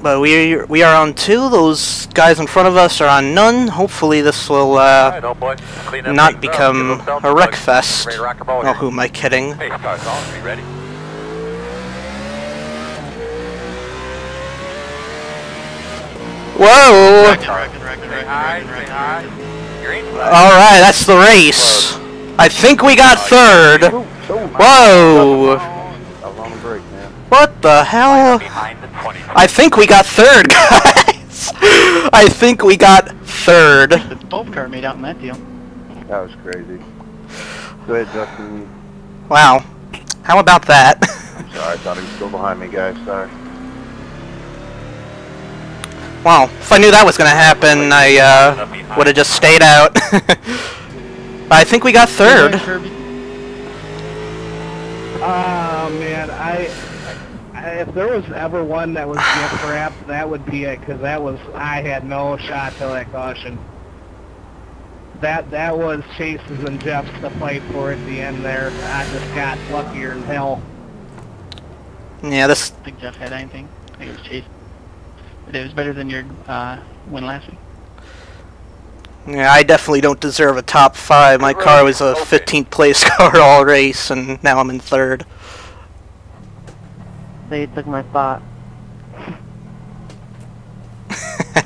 but we are on 2. Those guys in front of us are on none. Hopefully this will Alright, old boy. Clean up not things up. become Give them a wreck thumbs. fest. Ready to rock and roll Oh, here. who am I kidding? Pace car's on. Be ready. Whoa! Wrecking. Stay high, stay high. You're inside. Alright, that's the race. I think we got 3rd. Whoa! A long break, man. What the hell? Behind the 20. I think we got 3rd, guys! I think we got 3rd. The both car made out in that deal. That was crazy. Go ahead, Justin. Wow. How about that? I'm sorry, I thought he was still behind me, guys. Sorry. Wow, if I knew that was gonna happen, I would have just stayed out. I think we got 3rd. Oh man, I if there was ever one that was gift wrapped, that would be it, because I had no shot to that caution. That was Chase's and Jeff's to fight for at the end there. I just got luckier than hell. Yeah, this... I don't think Jeff had anything. I think it was Chase. But it was better than your win last week. Yeah, I definitely don't deserve a top 5. My car was a 15th place car all race, and now I'm in 3rd. They took my spot.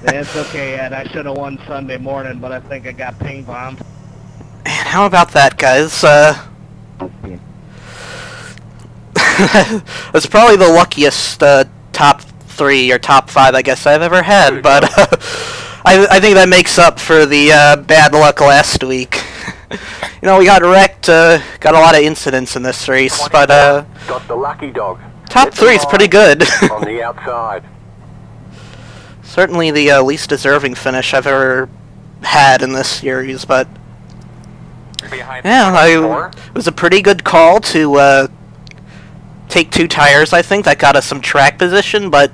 It's okay, Ed. I should have won Sunday morning, but I think I got ping bombed. Man, how about that, guys? That's probably the luckiest top 3 or top 5 I guess I've ever had, but I think that makes up for the bad luck last week. You know, we got wrecked, got a lot of incidents in this race, but got the lucky dog. top 3 is pretty good. On the outside. Certainly the least deserving finish I've ever had in this series, but yeah, it was a pretty good call to take 2 tires, I think. That got us some track position, but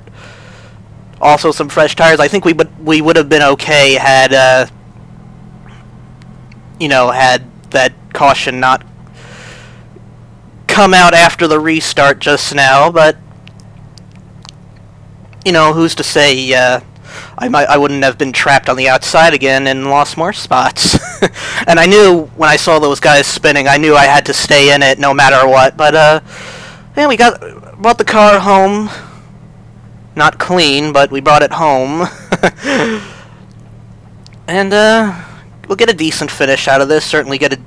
also some fresh tires. I think we would have been okay had, you know, had that caution not come out after the restart just now, but you know, who's to say I wouldn't have been trapped on the outside again and lost more spots. And I knew when I saw those guys spinning, I knew I had to stay in it no matter what. But yeah, we brought the car home. Not clean, but we brought it home. And we'll get a decent finish out of this. Certainly get a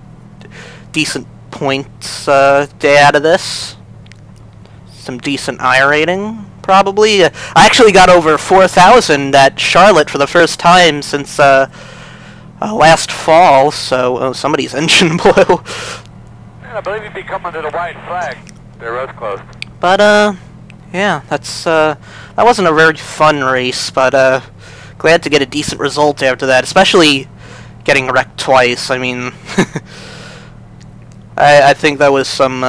decent points day out of this. Some decent iRating. Probably. I actually got over 4,000 at Charlotte for the first time since last fall, so somebody's engine blew. Man, I believe you'd be coming to the white flag. The road's closed. But, yeah, that wasn't a very fun race, but glad to get a decent result after that, especially getting wrecked twice. I mean, I think that was some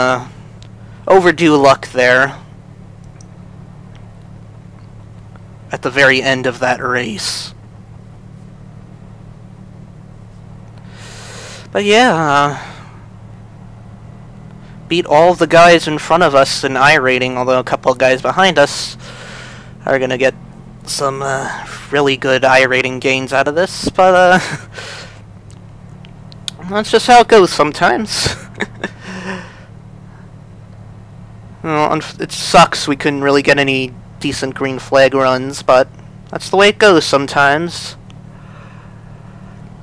overdue luck there. At the very end of that race. But yeah, beat all of the guys in front of us in iRating, although a couple of guys behind us are gonna get some really good iRating gains out of this, but that's just how it goes sometimes. Well, it sucks we couldn't really get any decent green flag runs, but that's the way it goes sometimes.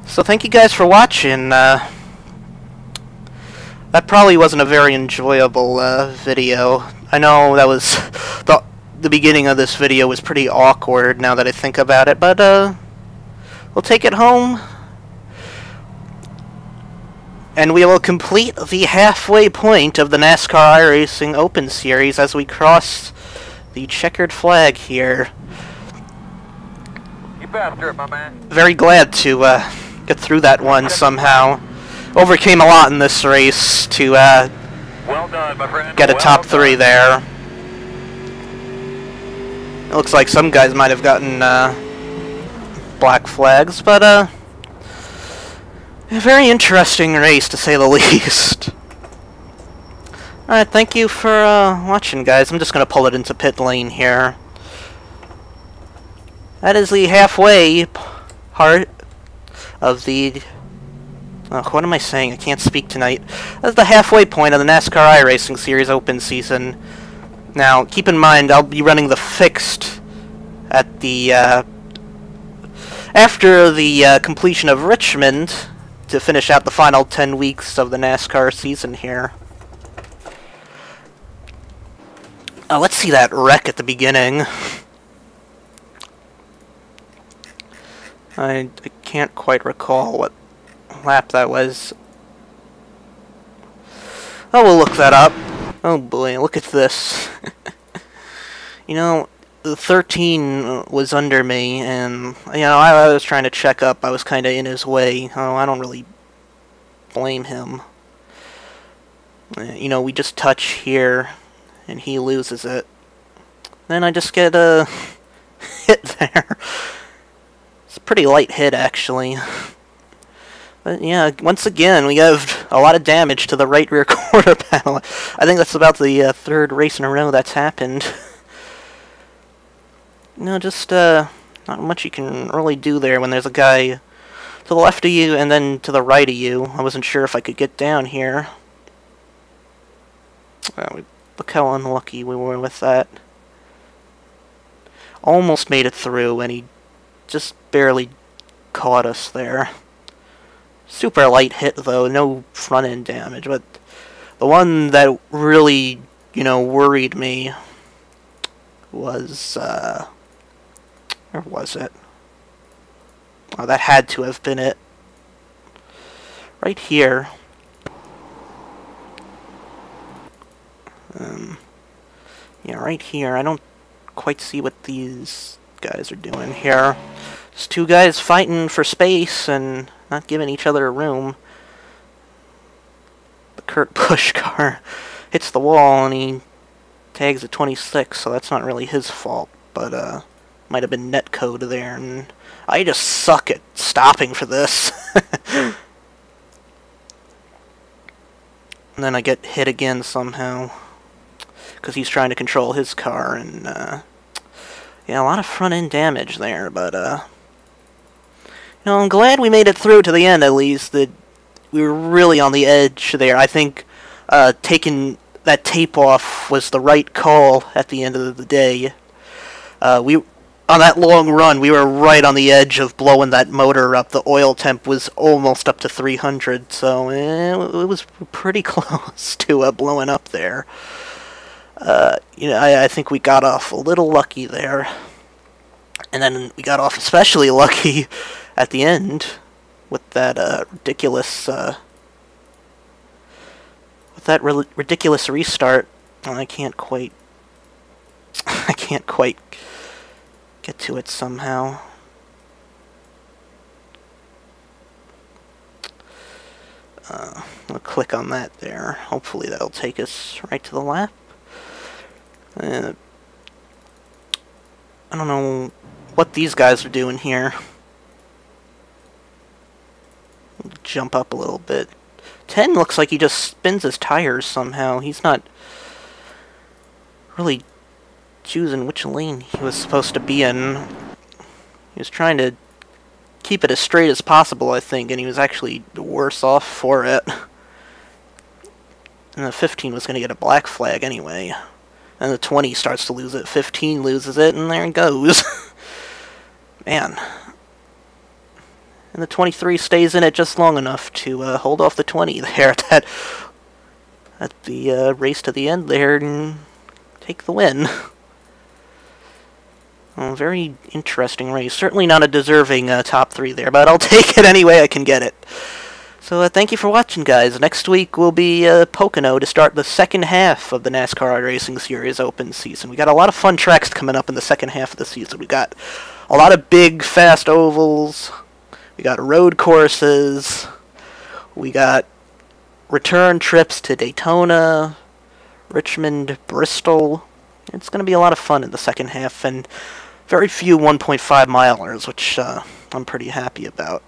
So thank you guys for watching. That probably wasn't a very enjoyable video. I know that was the beginning of this video was pretty awkward now that I think about it, but we'll take it home and we will complete the halfway point of the NASCAR iRacing Open Series as we cross the checkered flag here. You bastard, my man. Very glad to get through that one somehow. Overcame a lot in this race to Well done, my friend. get a top 3 there. It looks like some guys might have gotten black flags, but a very interesting race to say the least. Alright, thank you for watching, guys. I'm just going to pull it into pit lane here. That is the halfway part of the... Oh, what am I saying? I can't speak tonight. That's the halfway point of the NASCAR iRacing Series Open Season. Now, keep in mind, I'll be running the fixed at the... after the completion of Richmond to finish out the final 10 weeks of the NASCAR season here. Let's see that wreck at the beginning. I can't quite recall what lap that was. Oh, we'll look that up. Oh boy, look at this. You know, the 13 was under me, and, you know, I was trying to check up. I was kind of in his way. Oh, I don't really blame him. You know, we just touch here, and he loses it. Then I just get a hit there. It's a pretty light hit, actually. But yeah, once again, we have a lot of damage to the right rear quarter panel. I think that's about the third race in a row that's happened. Just not much you can really do there when there's a guy to the left of you and then to the right of you. I wasn't sure if I could get down here. Look how unlucky we were with that. Almost made it through, and he just barely caught us there. Super light hit, though, no front-end damage, but the one that really, worried me was, where was it? Oh, that had to have been it. Right here. Yeah, right here. I don't quite see what these guys are doing here. There's two guys fighting for space and not giving each other room. The Kurt Busch car hits the wall and he tags at 26, so that's not really his fault, but might have been netcode there, and I just suck at stopping for this. And then I get hit again somehow because he's trying to control his car, and yeah, a lot of front-end damage there, but I'm glad we made it through to the end, at least. That we were really on the edge there. I think taking that tape off was the right call at the end of the day. On that long run, we were right on the edge of blowing that motor up. The oil temp was almost up to 300, so it was pretty close to blowing up there. I think we got off a little lucky there. And then we got off especially lucky at the end with that ridiculous ridiculous restart. I can't quite get to it somehow. I'll click on that there. Hopefully that'll take us right to the lap. I don't know what these guys are doing here. Jump up a little bit. 10 looks like he just spins his tires somehow. He's not really choosing which lane he was supposed to be in. He was trying to keep it as straight as possible, I think, and he was actually worse off for it. And the 15 was going to get a black flag anyway. And the 20 starts to lose it, 15 loses it, and there it goes. Man. And the 23 stays in it just long enough to hold off the 20 there at the race to the end there and take the win. Well, very interesting race. Certainly not a deserving top 3 there, but I'll take it any way I can get it. So thank you for watching, guys. Next week will be Pocono to start the second half of the NASCAR iRacing Series Open season. We got a lot of fun tracks coming up in the second half of the season. We got a lot of big, fast ovals. We got road courses. We got return trips to Daytona, Richmond, Bristol. It's going to be a lot of fun in the second half, and very few 1.5 milers, which I'm pretty happy about.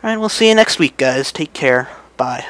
Alright, we'll see you next week, guys. Take care. Bye.